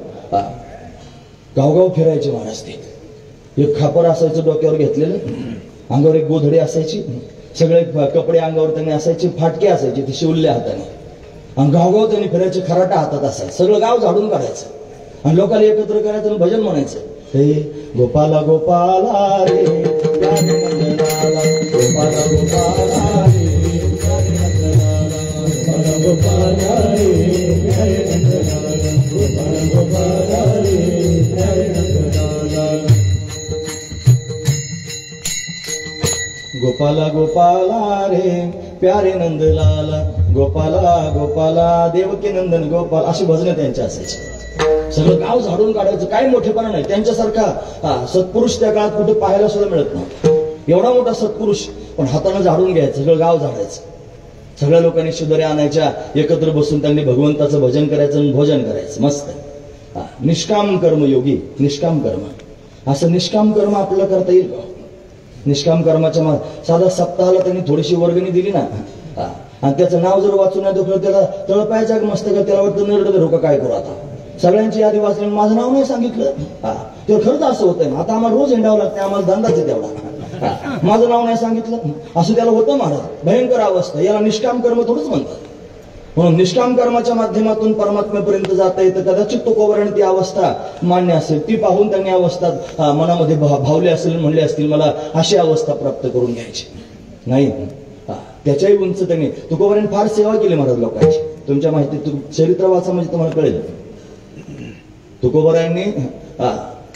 गावगाव फिरायचे महाराज. ते एक खापर असायचं डोक्यावर घेतलेलं, अंगावर एक गोधडी असायची, सगळे कपडे अंगावर त्यांनी असायचे, फाटके असायचे ते शिवल्या हाताने आणि गावगाव त्यांनी फिरायचे, खराटा हातात असायचं. सगळं गाव झाडून काढायचं आणि लोकांना एकत्र करायचं आणि भजन म्हणायचं. हे गोपाला गोपाला रे गोपाला गोपाला रे गोपाला गोपाला रे प्यारे नंदलाला, गोपाला गोपाला देवकी नंदन गोपाल, अशी भजनं त्यांच्या असायची. सगळं गाव झाडून काढायचं, काही मोठेपणा नाही. त्यांच्यासारखा सत्पुरुष त्या काळात कुठे पाहायला सुद्धा मिळत नाही. एवढा मोठा सत्पुरुष, पण हाताने झाडून घ्यायचं, सगळं गाव झाडायचं. सगळ्या लोकांनी शुद्धऱ्या आणायच्या, एकत्र बसून त्यांनी भगवंताचं भजन करायचं आणि भोजन करायचं. मस्त. निष्काम कर्म योगी, निष्काम कर्म. असं निष्काम कर्म आपल्याला करता येईल का? निष्काम कर्माच्या साधा सप्ताहाला त्यांनी थोडीशी वर्गणी दिली ना, आणि त्याचं नाव जर वाचून नाही दुखलं, त्याला तळपायच्या मस्त का त्याला वाटतं नरड धरू का काय करू. आता सगळ्यांची यादी वाचली, माझं नाव नाही सांगितलं. तेव्हा खरंच असं होतंय. आता आम्हाला रोज हिंडावं लागतं, आम्हाला धंदाच आहे तेवढा. माझं नाव नाही सांगितलं असं त्याला होतं महाराज. भयंकर अवस्था. याला निष्काम कर्म थोडंच म्हणतात. म्हणून निष्काम कर्माच्या माध्यमातून परमात्म्यापर्यंत जाता येतं. कदाचित तुकोबाराने ती अवस्था मान्य असेल, ती पाहून त्यांनी अवस्था मनामध्ये भावले असेल, म्हणले असतील मला अशी अवस्था प्राप्त करून घ्यायची. नाही, त्याच्याही उंच त्यांनी तुकोबाराने फार सेवा केली महाराज लोकांची. तुमच्या माहिती चरित्र वाचा म्हणजे तुम्हाला कळेल. तुकोबारायांनी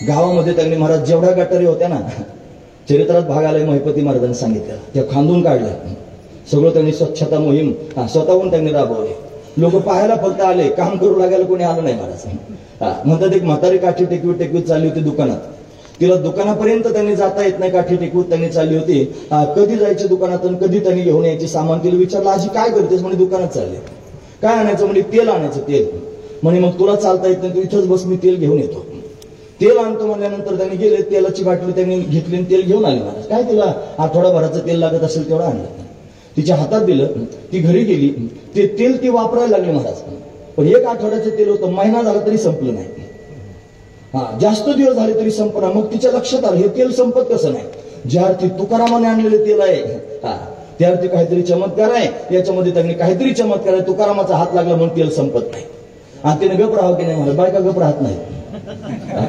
गावामध्ये त्यांनी महाराज जेवढ्या गटारी होत्या ना, चरित्रात भाग आलाय महिपती महाराजांनी सांगितलं, त्या खांदून काढल्या. सगळं त्यांनी स्वच्छता मोहीम स्वतःहून त्यांनी राबवली. लोक पाहायला फक्त आले, काम करू लागायला कोणी आलं नाही महाराज. म्हणतात एक म्हातारी काठी टेकवीत टेकवीत चालली होती दुकानात. तिला दुकानापर्यंत त्यांनी जाता येत नाही, काठी टेकवीत त्यांनी चालली होती. कधी जायची दुकानातून, कधी त्यांनी घेऊन यायची सामान. तिला विचारलं आजी काय करतेस? म्हणजे दुकानात चालले. काय आणायचं? म्हणजे तेल आणायचं. तेल म्हणे मग तुला चालता येत नाही, तू इथंच बस, मी तेल घेऊन येतो. तेल आणतो म्हणल्यानंतर त्यांनी गेले, तेलाची बाटली त्यांनी घेतली आणि तेल घेऊन आले महाराज. काय तिला आठवडाभराचं तेल लागत असेल तेवढं आणलं, तिच्या हातात दिलं. ती घरी गेली, ते तेल ती वापरायला लागली महाराज. पण एक आठवड्याचं तेल होतं, महिना झाला तरी संपलं नाही. जास्त दिवस झाले तरी संपणार. मग तिच्या लक्षात आलं हे तेल संपत कसं नाही. ज्या अर्थी तुकारामाने आणलेले तेल आहे, त्या अर्थी काहीतरी चमत्कार आहे. याच्यामध्ये त्यांनी काहीतरी चमत्कार आहे. तुकारामाचा हात लागला म्हणून तेल संपत नाही. आणि तिने गप राहावं की नाही महाराज. बायका गप राहत नाही.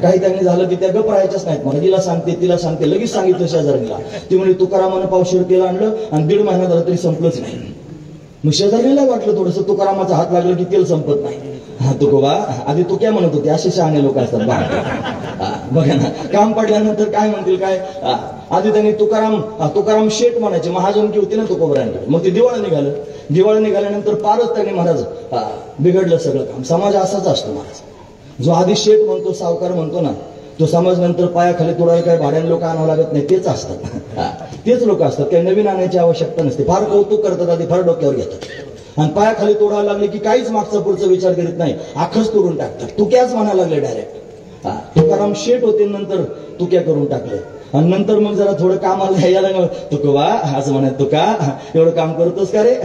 काही त्यांनी झालं की त्या गप राहायच्याच नाहीत. मला तिला सांगते, तिला सांगते. लगेच सांगितलं शेजारीला. ती म्हणजे तुकारामानं पावशेर तेल आणलं आणि 1.5 महिना झाला तरी संपलंच नाही. मग शेजारीला वाटलं थोडंसं तुकारामाचा हात लागलं की तेल संपत नाही. तुकोबा आधी तू काय म्हणत होती, असे शहाणे लोक असतात बघा ना. काम पडल्यानंतर काय म्हणतील काय. आधी त्यांनी तुकाराम शेठ म्हणायचे, महाजनकी होती ना तुकोबरांकडे. मग ते दिवाळी निघालं. दिवाळी निघाल्यानंतर फारच त्यांनी महाराज बिघडलं सगळं काम. समाज असाच असतो महाराज. जो आधी शेठ म्हणतो, सावकार म्हणतो ना, तो समाज नंतर पायाखाली तोडायला काही भाड्याने लोक आणावं लागत नाही. तेच असतात, तेच लोक असतात. काही नवीन आणायची आवश्यकता नसते. फार कौतुक करतात, आधी फार डोक्यावर घेतात. आणि पायाखाली तोडायला लागले की काहीच मागचा पुढचा विचार करीत नाही, आखच तोडून टाकतात. तुक्याच म्हणायला लागले डायरेक्ट. तुकाराम शेठ होते, नंतर तुक्या करून टाकलं. आणि नंतर मग जरा थोडं कामाला यायला तुकोबा असं म्हणत, तुका एवढं काम करतोस का रे.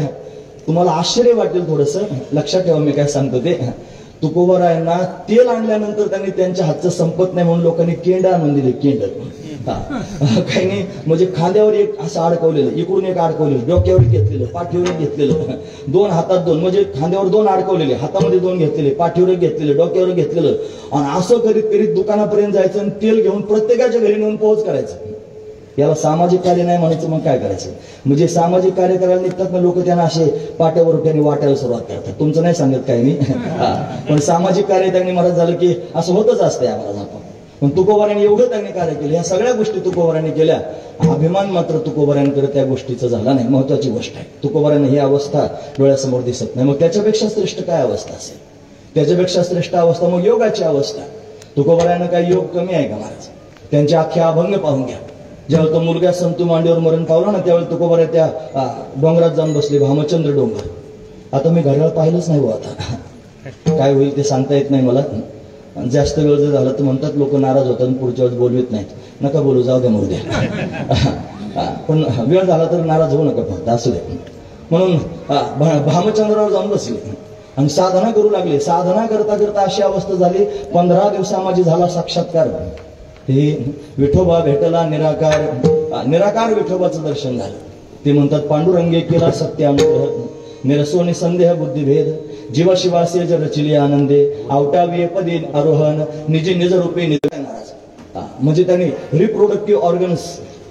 तुम्हाला आश्चर्य वाटेल थोडंसं, लक्षात ठेवा मी काय सांगतो ते. तुकोबारायांना तेल आणल्यानंतर त्यांनी त्यांच्या हातचं संपत नाही म्हणून लोकांनी केंड आणून दिले. केंड काही नाही म्हणजे खांद्यावर एक असं अडकवलेलं, इकडून एक अडकवलेलं, डोक्यावर घेतलेलं, पाठीवर घेतलेलं, 2 हातात 2 म्हणजे खांद्यावर 2 अडकवलेले, हातामध्ये 2 घेतलेले, पाठीवर घेतलेलं, डोक्यावर घेतलेलं. आणि असं करीत करीत दुकानापर्यंत जायचं आणि तेल घेऊन प्रत्येकाच्या घरी नेऊन पोहोच करायचं. याला सामाजिक कार्य नाही म्हणायचं. मग काय करायचं. म्हणजे सामाजिक कार्य करायला निघतात ना लोक, त्यांना असे पाट्यावर त्यांनी वाटायला सुरुवात करतात. तुमचं नाही सांगत काही मी, पण सामाजिक कार्य त्यांनी मला झालं की असं होतच असतंय आम्हाला. पण तुकोबारांनी एवढं त्यांनी कार्य केलं. ह्या सगळ्या गोष्टी तुकोबारांनी केल्या. अभिमान मात्र तुकोबारांकडे त्या गोष्टीचा झाला नाही. महत्वाची गोष्ट आहे. तुकोबारांना ही अवस्था डोळ्यासमोर दिसत नाही. मग त्याच्यापेक्षा श्रेष्ठ काय अवस्था असेल. त्याच्यापेक्षा श्रेष्ठ अवस्था मग योगाची अवस्था. तुकोबारांना काही योग कमी आहे का महाराज. त्यांचे अख्खे अभंग पाहून घ्या. जेव्हा तो मुलगा संतू मांडीवर मरण पावला ना, त्यावेळी तुकोबाराय त्या डोंगरात जाऊन बसले, भामचंद्र डोंगर. आता मी घड्याळ पाहिलंच नाही. आता काय होईल ते सांगता येत नाही मला. जास्त वेळ जर झाला तर म्हणतात लोक नाराज होतात, पुढच्या वेळेस बोलवित नाहीत. नका बोलू, जाऊ द्या मरू द्या. पण वेळ झाला तर नाराज होऊ नका, फक्त असू दे. म्हणून भामचंद्रावर जाऊन बसले आणि साधना करू लागले. साधना करता करता अशी अवस्था झाली, 15 दिवसामध्ये झाला साक्षात्कार. हे विठोबा भेटला निराकार. निराकार विठोबाचं दर्शन झालं. ते म्हणतात पांडुरंगे केला सत्य अनुग्रह, निरसोनी संदेह बुद्धिभेद, जीवा शिवासे जर रचिले आनंदे, आवटावे पदे आरोहण, निज निज रूपे निज. म्हणजे त्यांनी रिप्रोडक्टिव्ह ऑर्गन्स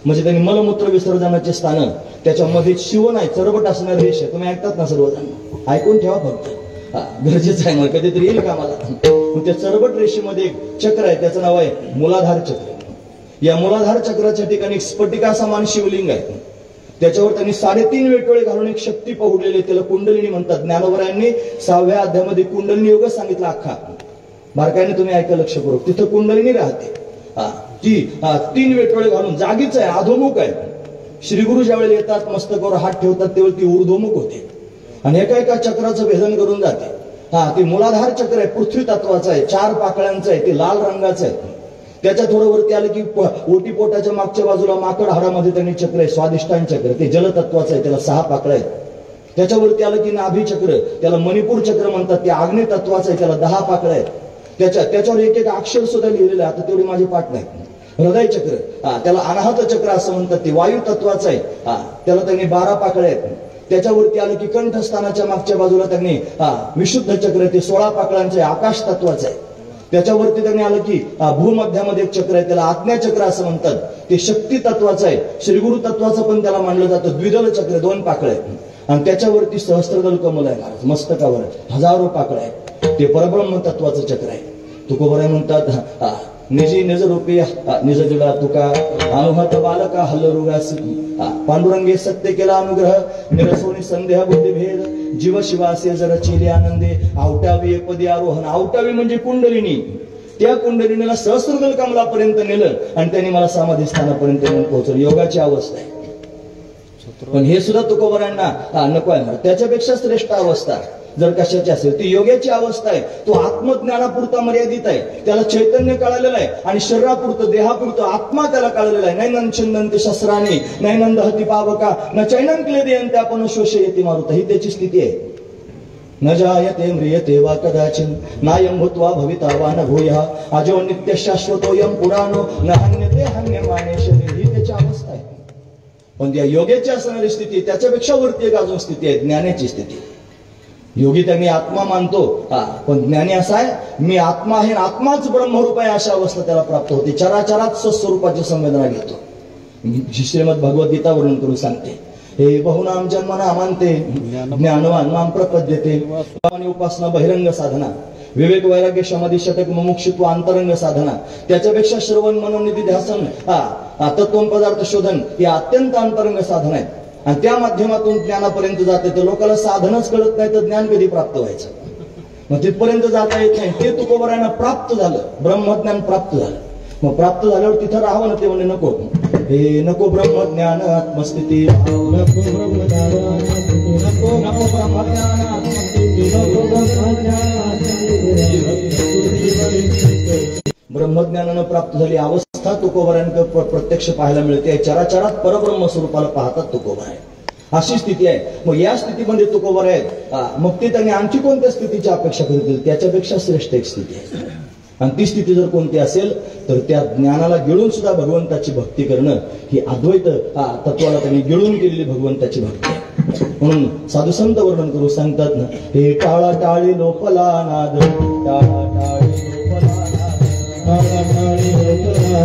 म्हणजे त्यांनी मलमूत्र विसर्जनाचे स्थान, त्याच्यामध्ये शिव नाही चरबट असणारे रेष. तुम्ही ऐकतात ना सर्वजण, ऐकून ठेवा फक्त, गरजेचं आहे. मला कधीतरी येईल का मला. त्या चरबट रेषेमध्ये एक चक्र आहे, त्याचं नाव आहे मूलाधार चक्र. या मूलाधार चक्राच्या ठिकाणी स्फटिका समान शिवलिंग आहे. त्याच्यावर त्यांनी 3.5 वेटोळे घालून एक शक्ती पहुडलेली, त्याला कुंडलिनी म्हणतात. ज्ञानोबरायांनी 6व्या अध्यायामध्ये कुंडलिनी योग सांगितला अख्खा. बारकाईने तुम्ही ऐका, लक्ष करू. तिथं कुंडलिनी राहते. ती 3 वेटोळे घालून जागीच आहे, अधोमुख आहे. श्रीगुरु ज्यावेळेला येतात, मस्तकावर हात ठेवतात, त्यावेळी ती ऊर्ध्वमुख होते आणि एका छक्राचं भेदन करून जाते. ते मूलाधार चक्र आहे, पृथ्वी तत्वाचं आहे, 4 पाकळ्यांचं आहे, ते लाल रंगाचं आहे. त्याच्या थोडं वरती आलं की ओटीपोटाच्या मागच्या बाजूला माकड हाडामध्ये त्यांनी चक्र आहे, स्वादिष्टान चक्र, ते जलतत्वाचं आहे, त्याला 6 पाकळ्या आहेत. त्याच्यावरती आलं की नाभी चक्र, त्याला मणिपूर चक्र म्हणतात, ते आग्नेय तत्वाचं आहे, त्याला 10 पाकळ्या आहेत. त्याच्यावर एक अक्षर सुद्धा लिहिलेलं आहे, आता तेवढी माझी पाठ नाही. हृदय चक्र, त्याला अनाहत चक्र असं म्हणतात, ते वायू तत्वाचं आहे, त्याला त्यांनी 12 पाकळ्या आहेत. त्याच्यावरती आलं की कंठस्थानाच्या मागच्या बाजूला त्यांनी विशुद्ध चक्र, ते 16 पाकळ्यांचं आहे, आकाश तत्वाचं आहे. त्याच्यावरती त्यांनी आलं की भूमध्यामध्ये एक चक्र आहे, त्याला आज्ञा चक्र असं म्हणतात, ते शक्ती तत्वाचं आहे. श्रीगुरु तत्वाचं पण त्याला मानलं जातं. द्विदल चक्र, 2 पाकळे आहेत. आणि त्याच्यावरती सहस्त्रदल कमल आहे महाराज, मस्तकावर हजारो पाकळे आहेत, ते परब्रह्म तत्वाचं चक्र आहे. तुकोबराय म्हणतात, निजी निज रूपी निज जुळा तुका अनुहत बालका हल्लरुगास पांडुरंगे सत्य केला अनुग्रह निरसोनी संदेह बुद्धिभेद जीव शिवासे जर चिले आनंदे आवटावी पदी आरोहण. आवटावी म्हणजे कुंडलिनी. त्या कुंडलिनीला सहस्त्रदल कमलापर्यंत नेलं आणि त्यांनी मला समाधी स्थानापर्यंत नेऊन पोहोचवलं. योगाची अवस्था आहे. पण हे सुद्धा तुकोबरायांना नको आहे. त्याच्यापेक्षा श्रेष्ठ अवस्था जर कशाची असेल ती योगाची अवस्था आहे. तो आत्मज्ञानापुरता मर्यादित आहे. त्याला चैतन्य कळालेलं आहे आणि शरीरापुरतं देहापुरतं आत्मा त्याला कळालेला आहे. नैनंद छिंदंती शस्त्राणी नैनंद हती पावका न चैनं क्लेदयन्ते आपण शोषयति मारुत. ही त्याची स्थिती आहे. न जायते म्रियते वा कदाचिन नायं भूत्वा भविता वा न भूयः अजो नित्य शाश्वतोयं पुराणो न हन्यते हन्यमाने शरीर. ही त्याची अवस्था आहे. पण त्या योगाची असणारी स्थिती त्याच्यापेक्षा वरती एक अजून स्थिती आहे, ज्ञानाची स्थिती. योगी त्यांनी आत्मा मानतो, पण ज्ञानी असा आहे मी आत्मा आहे, आत्माच ब्रह्मरूप आहे, अशा अवस्था त्याला प्राप्त होते. चराचरात स्वस्वरूपाची संवेदना घेतो. श्रीमद भगवद्गीता वर्णन करून सांगते, हे बहुनाम जन्मना मानते ज्ञानवान माम प्रपद्यते. उपासना बहिरंग साधना, विवेक वैराग्य समाधी षटक मुमुक्षुत्व अंतरंग साधना, त्याच्यापेक्षा श्रवण मनोनिधी ध्यासन तत्व पदार्थ शोधन ही अत्यंत अंतरंग साधना आहे. आणि त्या माध्यमातून ज्ञानापर्यंत जाते. तर लोकांना साधनच कळत नाही तर ज्ञान कधी प्राप्त व्हायचं. मग तिथपर्यंत जाता येत नाही. ते तुकोबरायांना प्राप्त झालं, ब्रह्मज्ञान प्राप्त झालं. मग प्राप्त झाल्यावर तिथं राहावं ना, ते म्हणजे नको, हे नको ब्रह्मज्ञान आत्मस्थिती, ब्रह्मज्ञानानं प्राप्त झाली अवस्था तुकोबरायांकडे प्रत्यक्ष पाहायला मिळते. चराचरात परब्रह्म स्वरूपाला पाहतात तुकोबराय. अशी स्थिती आहे. मग या स्थितीमध्ये तुकोबराय आहेत. मग ते त्यांनी आणखी कोणत्या स्थितीची अपेक्षा करतील? त्याच्यापेक्षा श्रेष्ठ एक स्थिती आहे. आणि ती स्थिती जर कोणती असेल तर त्या ज्ञानाला गिळून सुद्धा भगवंताची भक्ती करणं ही अद्वैत तत्वाला त्यांनी गिळून केलेली भगवंताची भक्ती आहे. म्हणून साधू संत वर्णन करू सांगतात ना, हे टाळा टाळी लोपला नाद, टाळा टाळी लोपला नाद, टाळा टाळी लोपला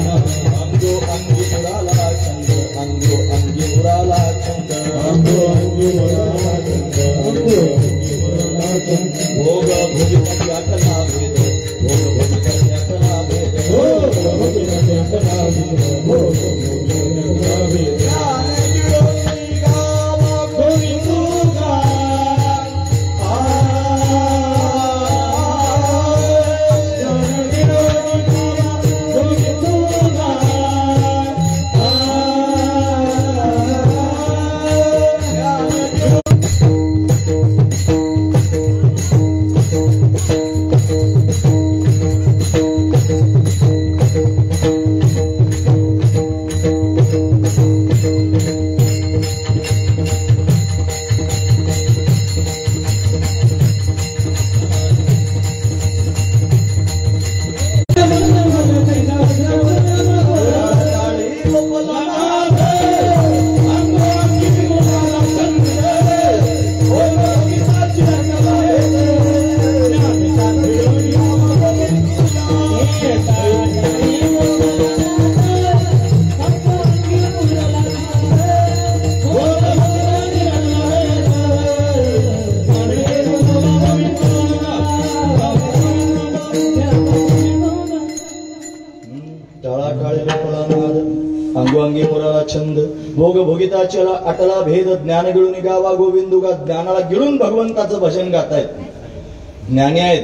नाद, अंगो अंगी मुराला छंद, अंगो अंगी मुराला छंद, अंगो अंगी मुराला छंद, अंगो भोग भोगित्यातला भेद, भोग भोगित्यातला भेद, भोग भोगित्यातला भेद, भोग भोगित्यातला भेद. ज्ञानयोगाचे अटला भेद ज्ञान गिळून गावा गोविंदुगा. ज्ञानाला गिळून भगवंताचं भजन गातायत. ज्ञानी आहेत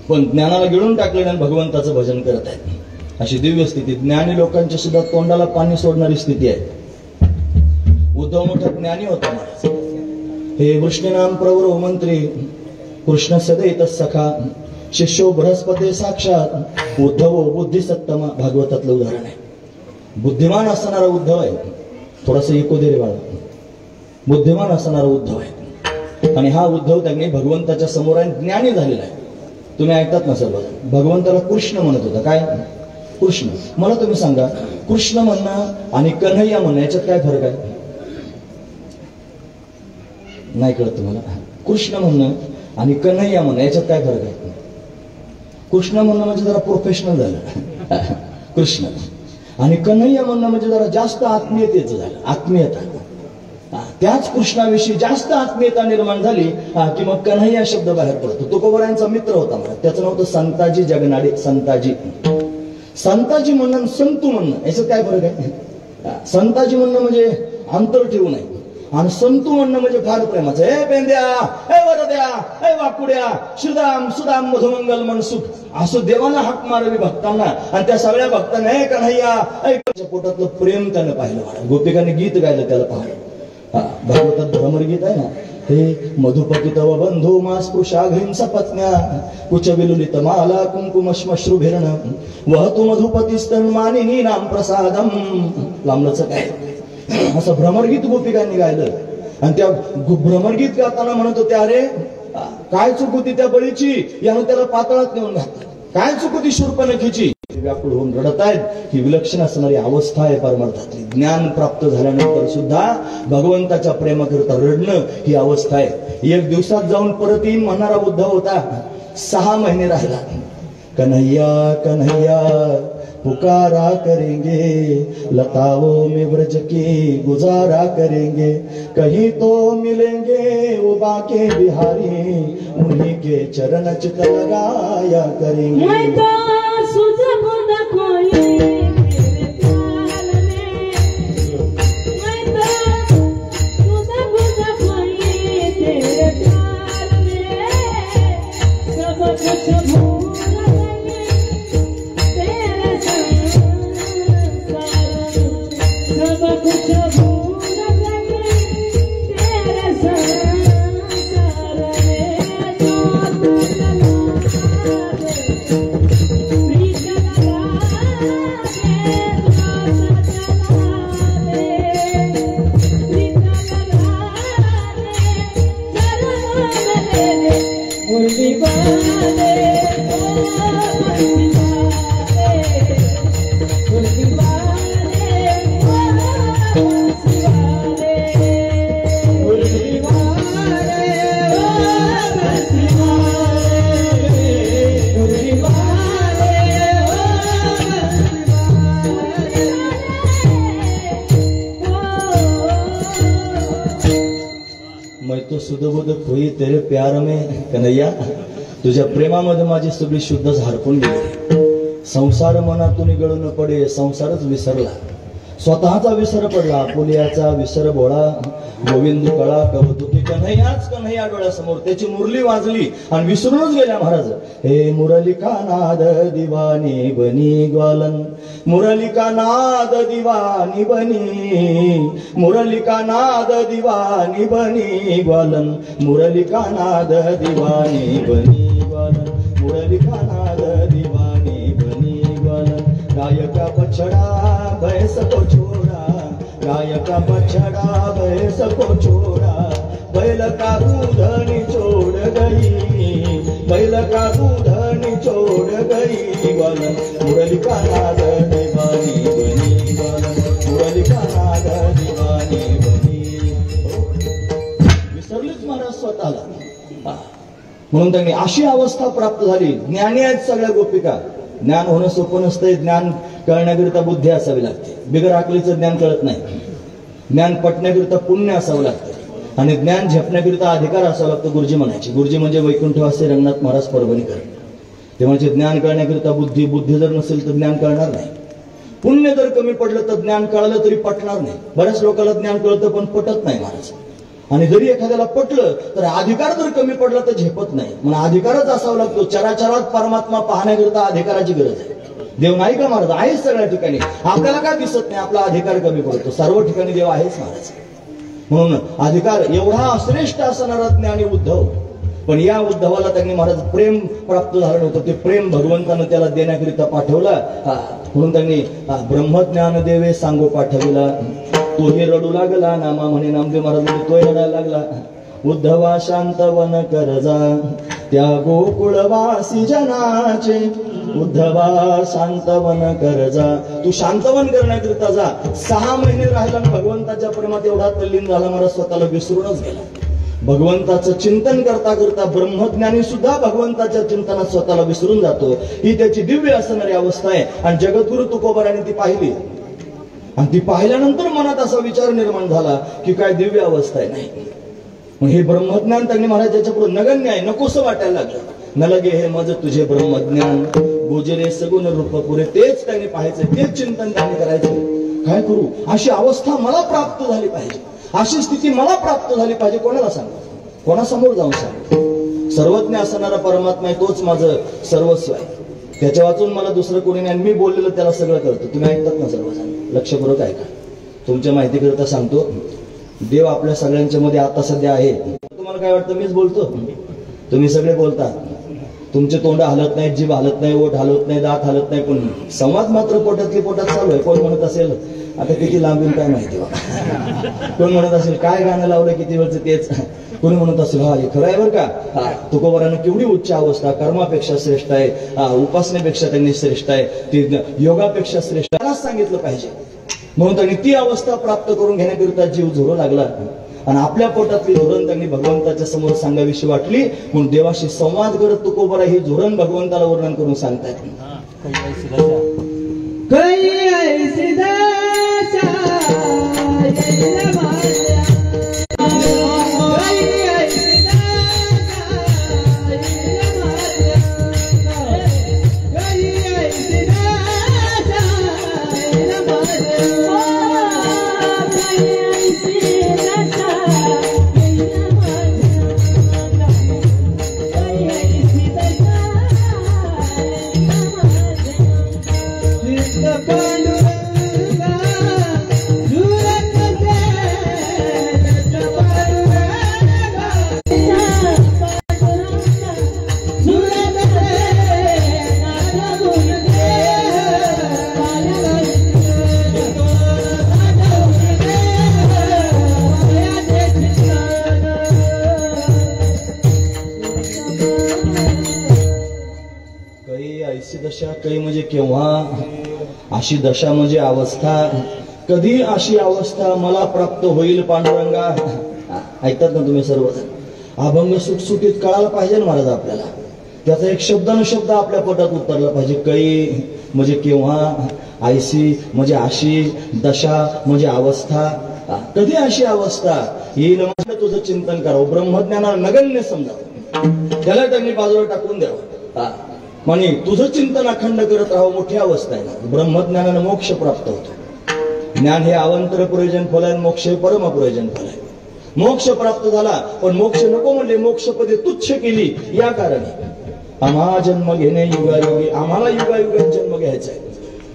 पण ज्ञानाला गिळून टाकले आणि भगवंताचं भजन करत आहेत. अशी दिव्य स्थिती ज्ञानी लोकांच्या सुद्धा तोंडाला पाणी सोडणारी स्थिती आहे. उद्धव मोठा ज्ञानी होता महाराज. हे कृष्णनाम प्रवरो मंत्री कृष्ण सदैत सखा शिष्यो बृहस्पती साक्षात उद्धव बुद्धिसत्तमा. भागवतातलं उदाहरण आहे. बुद्धिमान असणारा उद्धव आहे. थोडस ऐकू दे रे बाळा. बुद्धिमान असणारा उद्धव आहे आणि हा उद्धव त्यांनी भगवंताच्या समोर आहे, ज्ञानी झालेला आहे. तुम्ही ऐकतात ना सर्व. भगवंताला कृष्ण म्हणत होता. काय कृष्ण? मला तुम्ही सांगा कृष्ण म्हणणं आणि कन्हैया म्हणणं याच्यात काय फरक आहे? नाही कळत तुम्हाला? कृष्ण म्हणणं आणि कन्हैया म्हणणं याच्यात काय फरक आहे? कृष्ण म्हणणं म्हणजे जरा प्रोफेशनल झालं कृष्ण, आणि कन्हैया म्हणणं म्हणजे जरा जास्त आत्मीयतेचं झालं. आत्मीयता. त्याच कृष्णाविषयी जास्त आत्मीयता निर्माण झाली की मग कन्हैया शब्द बाहेर पडतो. तुकोबरायांचा मित्र होता मला, त्याचं नाव होतं संताजी जगनाडे. संताजी. संताजी म्हणणं संतू म्हणणं याच्यात काय फरक आहे? संताजी म्हणणं म्हणजे अंतर ठेवू नये आणि संतू म्हणणं म्हणजे फार प्रेमाचं. हे पेंद्या, हे वरद्या, हे वाकुड्या, श्रीदाम सुदाम मधुमंगल मनसुख असं देवाला हाक मारावी भक्तांना. आणि त्या सगळ्या भक्तांना हे कन्हैया पोटातलं प्रेम त्यानं पाहिलं. गोपिकांनी गीत गायलं त्याला पाहिलं. भागवतात भ्रमर गीत आहे ना. हे मधुपती तव बंधू मास्पृशाघ्रीं सपत्न्या कुच विलुलित माला कुंकुमश्मश्रुभिरण वहतु मधुपतीस्तन्मानिनी नाम प्रसादम. लांबलंच काय असं भ्रमरगीत गोपिकांनी गायलं. आणि त्या भ्रमरगीत गाताना म्हणत होते, अरे काय चूक होती त्या बळीची, यानं त्याला पातळात नेऊन घातलं. काय चूक होती शूर्पणखीची. व्याकुळ होऊन रडत आहेत. ही विलक्षण असणारी अवस्था आहे परमार्थातली. ज्ञान प्राप्त झाल्यानंतर सुद्धा भगवंताच्या प्रेमाकरिता रडणं ही अवस्था आहे. एक दिवसात जाऊन परत येईन म्हणणारा उद्धव होता. 6 महिने राहिला. कन्हैया कन्हैया पुकारा करेंगे लताओं में ब्रज की गुजारा करेंगे कहीं तो मिलेंगे वो बाके बिहारी उन्हीं के चरण चित लगाया करेंगे. सुधबुध खोई तेरे प्यार में कन्हैया. तुझ्या प्रेमामध्ये माझी सगळी शुद्ध झारपून गेली. संसार मनातून गळून पडे. संसारच विसरला. स्वतःचा विसर पडला. पुलियाचा विसर बोळा. गोविंद कळा कवतुकी कन्हैयाच कन्हैया डोळ्यासमोर. त्याची मुरली वाजली आणि विसरूनच गेल्या महाराज. हे मुरली का नाद दिवानी बनी ग्वालन. मुरली का नाद दिवानी बनी. मुरली का नाद दिवानी बनी ग्वालन. मुरली का नाद दिवानी बनी ग्वालन. मुरली का नाद दिवानी बनी ग्वालन. गायका पछड़ा भैंस को छोड़ा. गायका पछड़ा भैंस को छोड़ा. बैल का दूध निचोड़ गई. बैल का दूध निचोड़ गई ग्वालन. मुरली का नाद दिवानी बनी ग्वालन. मुरली का नाद दिवानी बनी. विसरलीच महाराज स्वतःला. म्हणून त्यांनी अशी अवस्था प्राप्त झाली. ज्ञानी आहेत सगळ्या गोपिका. ज्ञान होणं सोपं नसतंय. ज्ञान कळण्याकरिता बुद्धी असावी लागते. बिगर अकलीचं ज्ञान कळत नाही. ज्ञान पटण्याकरिता पुण्य असावं लागतं आणि ज्ञान झेपण्याकरिता अधिकार असावा लागतो. गुरुजी म्हणायचे. गुरुजी म्हणजे वैकुंठवासी रंगनाथ महाराज परभणीकर. ते म्हणजे ज्ञान कळण्याकरिता बुद्धी. बुद्धी जर नसेल तर ज्ञान कळणार नाही. पुण्य जर कमी पडलं तर ज्ञान कळलं तरी पटणार नाही. बऱ्याच लोकांना ज्ञान कळतं पण पटत नाही महाराज. आणि जरी एखाद्याला पटलं तर अधिकार जर कमी पडला तर झेपत नाही. म्हणून अधिकारच असावा लागतो. चराचरात परमात्मा पाहण्याकरिता अधिकाराची गरज आहे. देव नाही का महाराज? आहेच सगळ्या ठिकाणी. आपल्याला काय दिसत नाही? आपला अधिकार कमी पडतो. सर्व ठिकाणी देव आहेच महाराज. म्हणून अधिकार एवढा श्रेष्ठ असणारा ज्ञानी उद्धव, पण या उद्धवाला त्यांनी महाराज प्रेम प्राप्त झालं नव्हतं. ते प्रेम भगवंतानं त्याला देण्याकरिता पाठवलं. म्हणून त्यांनी ब्रह्मज्ञान देवे सांगो पाठविला. तोही रडू लागला. नामा म्हणे नामदेव महाराज तोही रडायला लागला. उद्धवा शांतवन करजा त्या गोकुळवासी जनाचे. उद्धवा शांतवन करजा, तू शांतवन करण्याकरिता जा. 6 महिने राहिला आणि भगवंताच्या प्रेमात एवढा तल्लीन झाला महाराज स्वतःला विसरूनच गेला. भगवंताचं चिंतन करता करता ब्रह्मज्ञानी सुद्धा भगवंताच्या चिंतनात स्वतःला विसरून जातो. ही त्याची दिव्य असणारी अवस्था आहे. आणि जगद्गुरु तुकोबाराने ती पाहिली. आणि ती पाहिल्यानंतर मनात असा विचार निर्माण झाला की काय दिव्य अवस्था आहे. नाही, मग हे ब्रह्मज्ञान त्यांनी महाराज याच्या पुढे नगण्य आहे, नकोसं वाटायला लागलं. न लगे हे मज तुझे ब्रह्मज्ञान गोजरे सगुण रूप पुरे. तेच त्यांनी पाहायचं, तेच चिंतन त्यांनी करायचं. काय करू? अशी अवस्था मला प्राप्त झाली पाहिजे, अशी स्थिती मला प्राप्त झाली पाहिजे. कोणाला सांगू? कोणासमोर जाऊन सांगू? सर्वज्ञ असणारा परमात्मा आहे, तोच माझं सर्वस्व आहे. त्याच्या वाचून मला दुसरं कोणी नाही. मी बोललेलं त्याला सगळं करतो. तुम्ही ऐकतात ना सर्वजण? लक्षपूर्वक ऐका. तुमच्या माहितीकरिता सांगतो, देव आपल्या सगळ्यांच्या मध्ये आता सध्या आहे. तुम्हाला काय वाटतं? मीच बोलतो? तुम्ही सगळे बोलता. तुमचे तोंड हलत नाही, जीभ हलत नाही, ओठ हलत नाही, दात हलत नाही, पण संवाद मात्र पोटातली पोटात चालू आहे. कोण म्हणत असेल आता किती लांबून काय माहिती बा. कोण म्हणत असेल काय गाणं लावलं किती वेळचं तेच. कोणी म्हणत असेल हा हे खरं आहे बरं का. तुकोबारानं केवढी उच्च अवस्था, कर्मापेक्षा श्रेष्ठ आहे, उपासनेपेक्षा त्यांनी श्रेष्ठ आहे, ती योगापेक्षा श्रेष्ठ आहे सांगितलं पाहिजे. म्हणून त्यांनी ती अवस्था प्राप्त करून घेण्याकरिता जीव झोरू लागला. आणि आपल्या पोटातली धोरण त्यांनी भगवंताच्या समोर सांगावीशी वाटली. म्हणून देवाशी संवाद करत तुकोबारा ही धोरण भगवंताला वर्णन करून सांगतायत. दशा काही म्हणजे केव्हा, अशी दशा म्हणजे अवस्था. कधी अशी अवस्था मला प्राप्त होईल पांडुरंगा. ऐकतात ना तुम्ही सर्वजण? अभंग सुटसुटीत कळायला पाहिजे ना महाराज आपल्याला. त्याचा एक शब्दानुशब्द आपल्या पोटात उतरला पाहिजे. कै म्हणजे केव्हा, ऐशी म्हणजे अशी, दशा म्हणजे अवस्था. कधी अशी अवस्था येईल म्हणजे तुझं चिंतन करावं. ब्रह्मज्ञानाला नगण्य समजावं, त्याला त्यांनी बाजूला टाकून द्यावं. म्हणे तुझं चिंतन अखंड करत राहावं. मोठी अवस्था आहे. ब्रह्मज्ञानानं मोक्ष प्राप्त होतो. ज्ञान हे अवांतर प्रयोजन फल आहे, मोक्ष हे परम प्रयोजन फल आहे. मोक्ष प्राप्त झाला पण मोक्ष नको म्हणले, मोक्षपदे तुच्छ केली. या कारणे आम्हा जन्म घेणे युगायोगी, आम्हाला युगायुगात जन्म घ्यायचा आहे.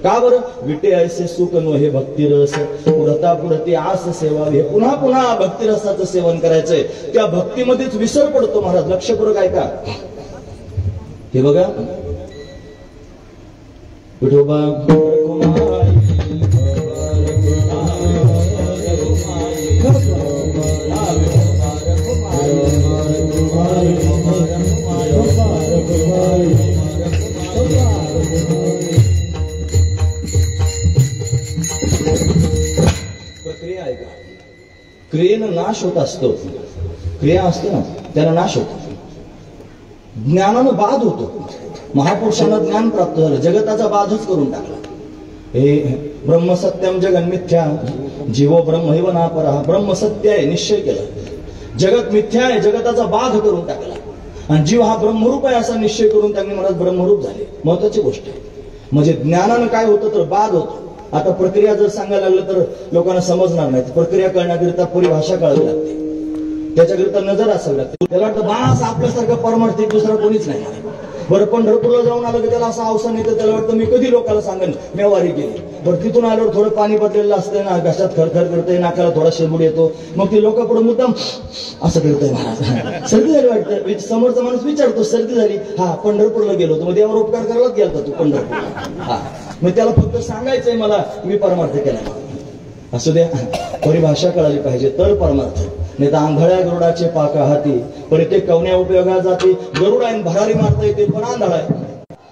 का बरं? विटे ऐसे सुख नो हे भक्तिरस, पुढता पुढती आस सेवा. हे पुन्हा पुन्हा भक्तिरसाचं सेवन करायचंय. त्या भक्तीमध्येच विसर पडतो महाराज. लक्षपूर्वक ऐका. हे बघा, विठोबा प्रक्रिया आहे का? क्रियेनं नाश होत असतो. क्रिया असते ना त्याला नाश होतो. ज्ञानानं बाध होतो. महापुरुषांना ज्ञान प्राप्त झालं, जगताचा बाधच करून टाकला. हे ब्रह्मसत्यम जगन मिथ्या जीवो ब्रह्मैव नापरः. ब्रह्म सत्य आहे, निश्चय केला. जगत मिथ्या आहे, जगताचा बाध करून टाकला. आणि जीव हा ब्रह्मरूप आहे असा निश्चय करून त्यांनी मला ब्रह्मरूप झाले. महत्वाची गोष्ट आहे. म्हणजे ज्ञानानं काय होतं तर बाध होतो. आता प्रक्रिया जर सांगायला लागलं तर लोकांना समजणार नाही. प्रक्रिया करण्याकरिता परिभाषा कळावी लागते, त्याच्याकरिता नजर असावी लागते. त्याला वाटतं बास आपल्यासारखं परमार्थिक दुसरा कोणीच नाही. बरं पंढरपूरला जाऊन आलं की त्याला असा अवसान येतं, त्याला वाटतं मी कधी लोकांना सांगेन मी वारी केली. बरं तिथून आल्यावर थोडं पाणी बदलेलं असतंय ना, घशात खरखर करतंय, नाकाला थोडा शेंबूड येतो, मग ती लोक पुढे मुद्दाम असं करतंय महाराज सर्दी झाली वाटतं. समोरचा माणूस विचारतो सर्दी झाली, हा पंढरपूरला गेलो होतो, मग देवावर उपकार करायलाच गेला तू पंढरपूरला. हा मग त्याला फक्त सांगायचंय मला मी परमार्थ केला. असू द्या, परिभाषा कळाली पाहिजे तर परमार्थ. नाही तर आंधळ्या गरुडाचे पाका हाती परिते कवण्या उपयोगा जाते. गरुड आहे भरारी मारता येते पण आंधळा आहे,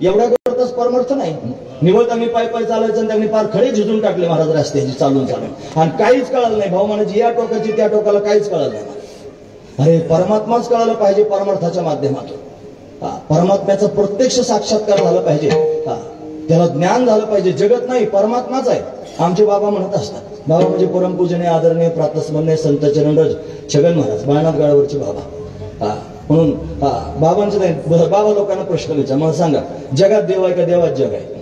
एवढ्या करताच परमार्थ नाही. निवळता मी पाय पाय चालायचं आणि त्यांनी पार खडे झिजून टाकले महाराज रस्त्याची चालून आणि काहीच कळालं नाही. भाऊ म्हणायची या टोकाची त्या टोकाला काहीच कळालं नाही. अरे परमात्माच कळालं पाहिजे परमार्थाच्या माध्यमातून. परमात्म्याचा प्रत्यक्ष साक्षात्कार झाला पाहिजे, त्याला ज्ञान झालं पाहिजे. जगत नाही परमात्माच आहे. आमचे बाबा म्हणत असतात, बाबा म्हणजे परमपूजनीय आदरणीय प्रातस्मरणीय संत चरणरज छगन महाराज बाळनाथ गडावरचे बाबा. म्हणून बाबांचं नाही, बाबा लोकांना प्रश्न विचार, मला सांगा जगात देव आहे का देवात जग आहे?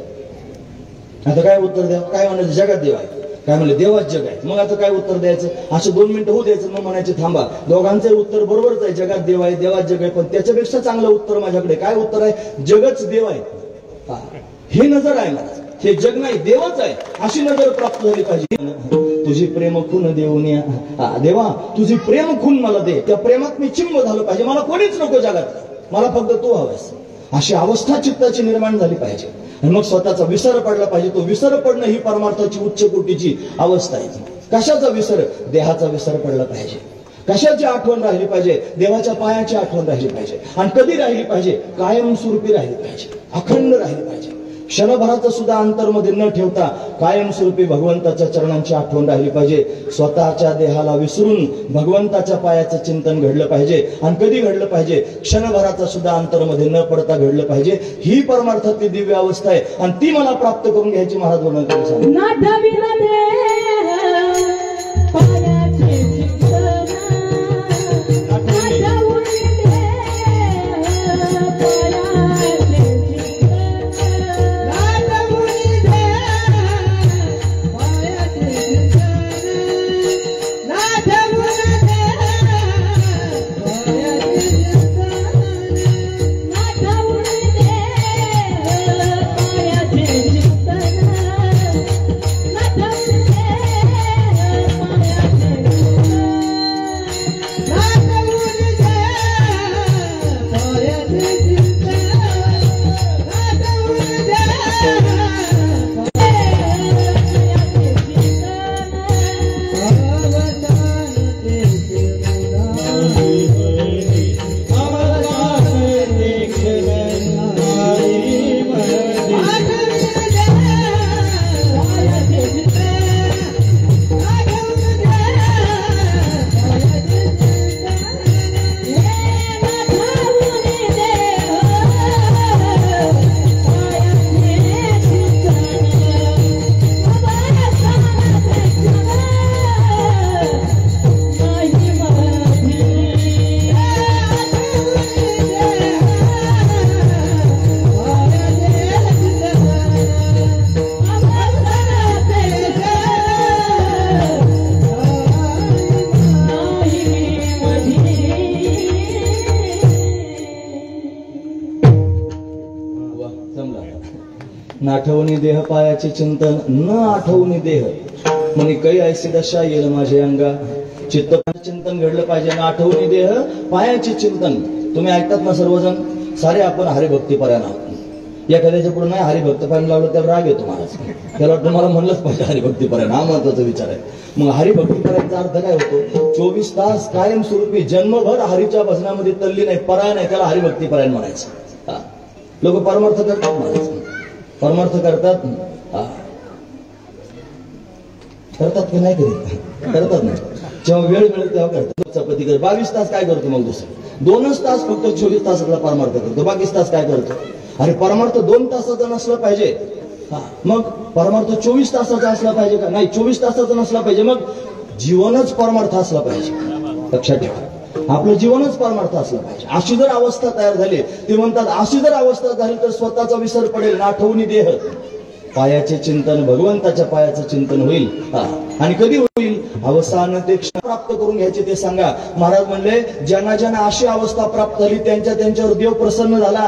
आता काय उत्तर द्या? काय म्हणायचं जगात देव आहे, काय म्हणले देवात जग आहे. मग आता काय उत्तर द्यायचं? असं 2 मिनिटं होऊ द्यायचं, मग म्हणायचे थांबा दोघांचं उत्तर बरोबरच आहे, जगात देव आहे देवात जग आहे. पण त्याच्यापेक्षा चांगलं उत्तर माझ्याकडे. काय उत्तर आहे? जगच देव आहे. हे नजर आहे मला, हे जग नाही देवच आहे अशी नजर प्राप्त झाली पाहिजे. तुझी प्रेम खून देऊन देवा तुझी प्रेम खून मला दे, त्या प्रेमात मी चिंब झालं पाहिजे. मला कोणीच नको जगात, मला फक्त तू हवायस. अशी अवस्था चित्ताची निर्माण झाली पाहिजे. आणि मग स्वतःचा विसर पडला पाहिजे. तो विसर पडणं ही परमार्थाची उच्च कोटीची अवस्था आहे. कशाचा विसर? देहाचा विसर पडला पाहिजे. कशाची आठवण राहिली पाहिजे? देवाच्या पायाची आठवण राहिली पाहिजे. आणि कधी राहिली पाहिजे? कायमस्वरूपी राहिली पाहिजे, अखंड राहिली पाहिजे. क्षणभराचं सुद्धा अंतरमध्ये न ठेवता कायमस्वरूपी भगवंताच्या चरणांची आठवण राहिली पाहिजे. स्वतःच्या देहाला विसरून भगवंताच्या पायाचं चिंतन घडलं पाहिजे. आणि कधी घडलं पाहिजे? क्षणभराचं सुद्धा अंतरमध्ये न पडता घडलं पाहिजे. ही परमार्थातली दिव्य अवस्था आहे आणि ती मला प्राप्त करून घ्यायची महाराज वर्णन करून सांगितलं. नाठवणी देह पायाचे चिंतन न आठवणी देह म्हणे काही ऐसी दशा येईल माझे अंगा. चित्त चिंतन घडलं पाहिजे. ना आठवणी देह पायाचे चिंतन. तुम्ही ऐकतात ना सर्वजण, सारे आपण हरिभक्तीपरायण आहोत. एखाद्याच्या पुढे नाही हरिभक्तपरायण लावलं त्याला राग येतो महाराज. त्याला तुम्हाला म्हणलंच पाहिजे हरिभक्तीपरायण, हा महत्वाचा विचार आहे. मग हरिभक्तीपरायणचा अर्थ काय होतो? 24 तास कायमस्वरूपी जन्मभर हरीच्या भजनामध्ये तल्लीन आहे, परायण आहे, त्याला हरिभक्तीपरायण म्हणायचं. लोक परमार्थ करतात महाराज, परमार्थ करतात करतात की नाही करीत? करतात ना. जेव्हा वेळ मिळेल तेव्हा करतात. चपाती कर 22 तास काय करतो? मग दुसरं 2च तास फक्त 24 तासातला परमार्थ करतो, 22 तास काय करतो? अरे परमार्थ 2 तासाचा नसला पाहिजे. मग परमार्थ 24 तासाचा असला पाहिजे का? नाही, 24 तासाचा नसला पाहिजे. मग जीवनच परमार्थ असला पाहिजे. लक्षात ठेवा, आपलं जीवनच परमार्थ असलं पाहिजे. अशी जर अवस्था तयार झाली, ते म्हणतात अशी जर अवस्था झाली तर स्वतःचा विसर पडेल. नाठवणी देह पायाचे चिंतन, भगवंताच्या पायाचं चिंतन होईल. आणि कधी होईल? अवस्थानं ते क्षण प्राप्त करून घ्यायचे ते सांगा. महाराज म्हणले, ज्यांना ज्यांना अशी अवस्था प्राप्त झाली त्यांच्यावर देव प्रसन्न झाला.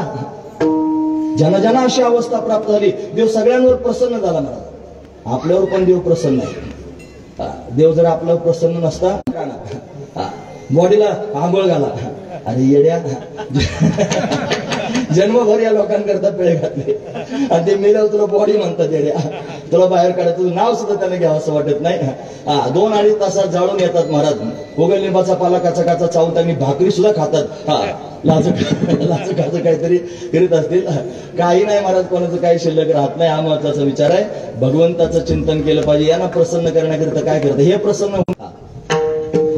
ज्यांना ज्यांना अशी अवस्था प्राप्त झाली देव सगळ्यांवर प्रसन्न झाला. महाराज आपल्यावर पण देव प्रसन्न आहे. देव जर आपल्यावर प्रसन्न नसता, बॉडीला आंघोळ घाला. अरे येड्या, जन्मभर या लोकांकरता पेळे घातले आणि ते मेल्यावर तुला बॉडी म्हणतात येड्या. तुला बाहेर काढायचं, तुझं नाव सुद्धा त्याने घ्यावं असं वाटत नाही. 2-2.5 तासात जाळून येतात महाराज. उगल लिंबाचा पाला काचा चावतात आणि भाकरी सुद्धा खातात. लाच काहीतरी करीत असतील. काही नाही महाराज, कोणाचं काही शिल्लक राहत नाही. हा महत्वाचा विचार आहे. भगवंताचं चिंतन केलं पाहिजे. यांना प्रसन्न करण्याकरिता काय करतं? हे प्रसन्न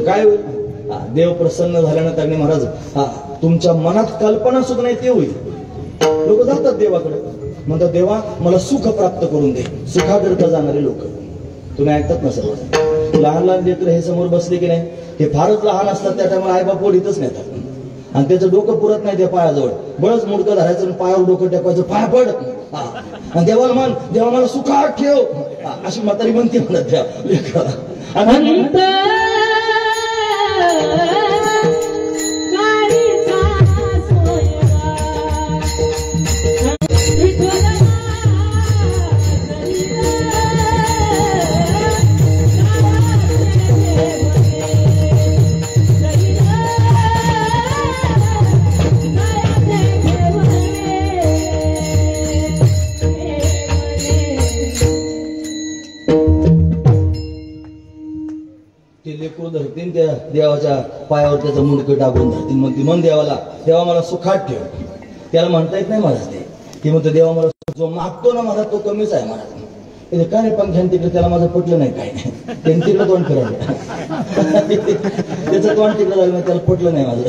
काय होईल? देव प्रसन्न झाल्यानंतर महाराज तुमच्या मनात कल्पना सुद्धा नाही ते होईल. लोक जातात देवाकडे, म्हणतात देवा मला सुख प्राप्त करून दे. सुखाकरिता जाणारे लोक तुम्ही ऐकतात ना सर्व. लहान लहान लेकर हे समोर बसले की नाही, हे फारच लहान असतात, त्या टायमाला आई बाप ओढीतच नेतात आणि त्याचं डोकं पुरत नाही त्या पायाजवळ. बळच मुडकं धरायचं आणि पायावर डोकं टेकवायचं, पाया पड आणि देवाला म्हण, देवा मला सुखात ठेव, अशी म्हातारी म्हणते म्हणत त्या लेकराला. ते लेकरू धरतील त्या देवाच्या पायावर त्याचं मुंडकं टाकून धरतील. मग ती मन देवाला, देवा मला सुखात ठेव. त्याला म्हणता येत नाही महाराज. ते म्हणतो देवा मला जो मागतो ना महाराज तो कमीच आहे महाराज. ते काय नाही पंख्यान तिकडे, त्याला माझं पटलं नाही. काय नाही, त्यांनी तिकडे तोंड फिरवलं, त्याचं तोंड तिकडे झालं, त्याला पटलं नाही माझं.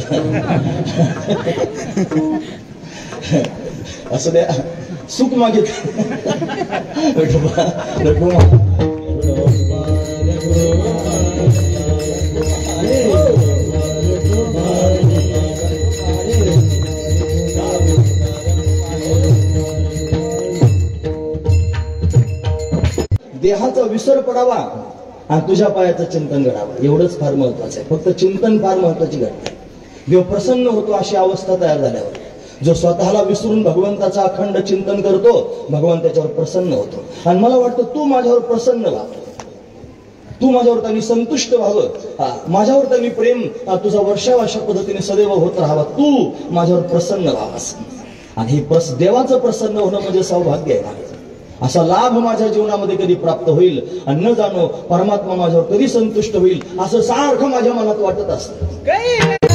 असं द्या, सुख मागित देहाचा विसर पडावा आणि तुझ्या पायाचं चिंतन घडावं, एवढंच फार महत्वाचं आहे. फक्त चिंतन फार महत्वाची घटना आहे. देव प्रसन्न होतो अशी अवस्था तयार झाल्यावर. जो स्वतःला विसरून भगवंताचं अखंड चिंतन करतो, भगवान त्याच्यावर प्रसन्न होतो. आणि मला वाटतं तू माझ्यावर प्रसन्न व्हा, तू माझ्यावर त्यांनी संतुष्ट व्हावं, माझ्यावर त्यांनी प्रेम तुझा वर्षाव अशा पद्धतीने सदैव होत राहावा, तू माझ्यावर प्रसन्न व्हावास. आणि हे देवाचं प्रसन्न होणं म्हणजे सौभाग्य आहे. असा लाभ माझ्या जीवनामध्ये कधी प्राप्त होईल आणि न जाणो परमात्मा माझ्यावर कधी संतुष्ट होईल असं सारखं माझ्या मनात वाटत असतं.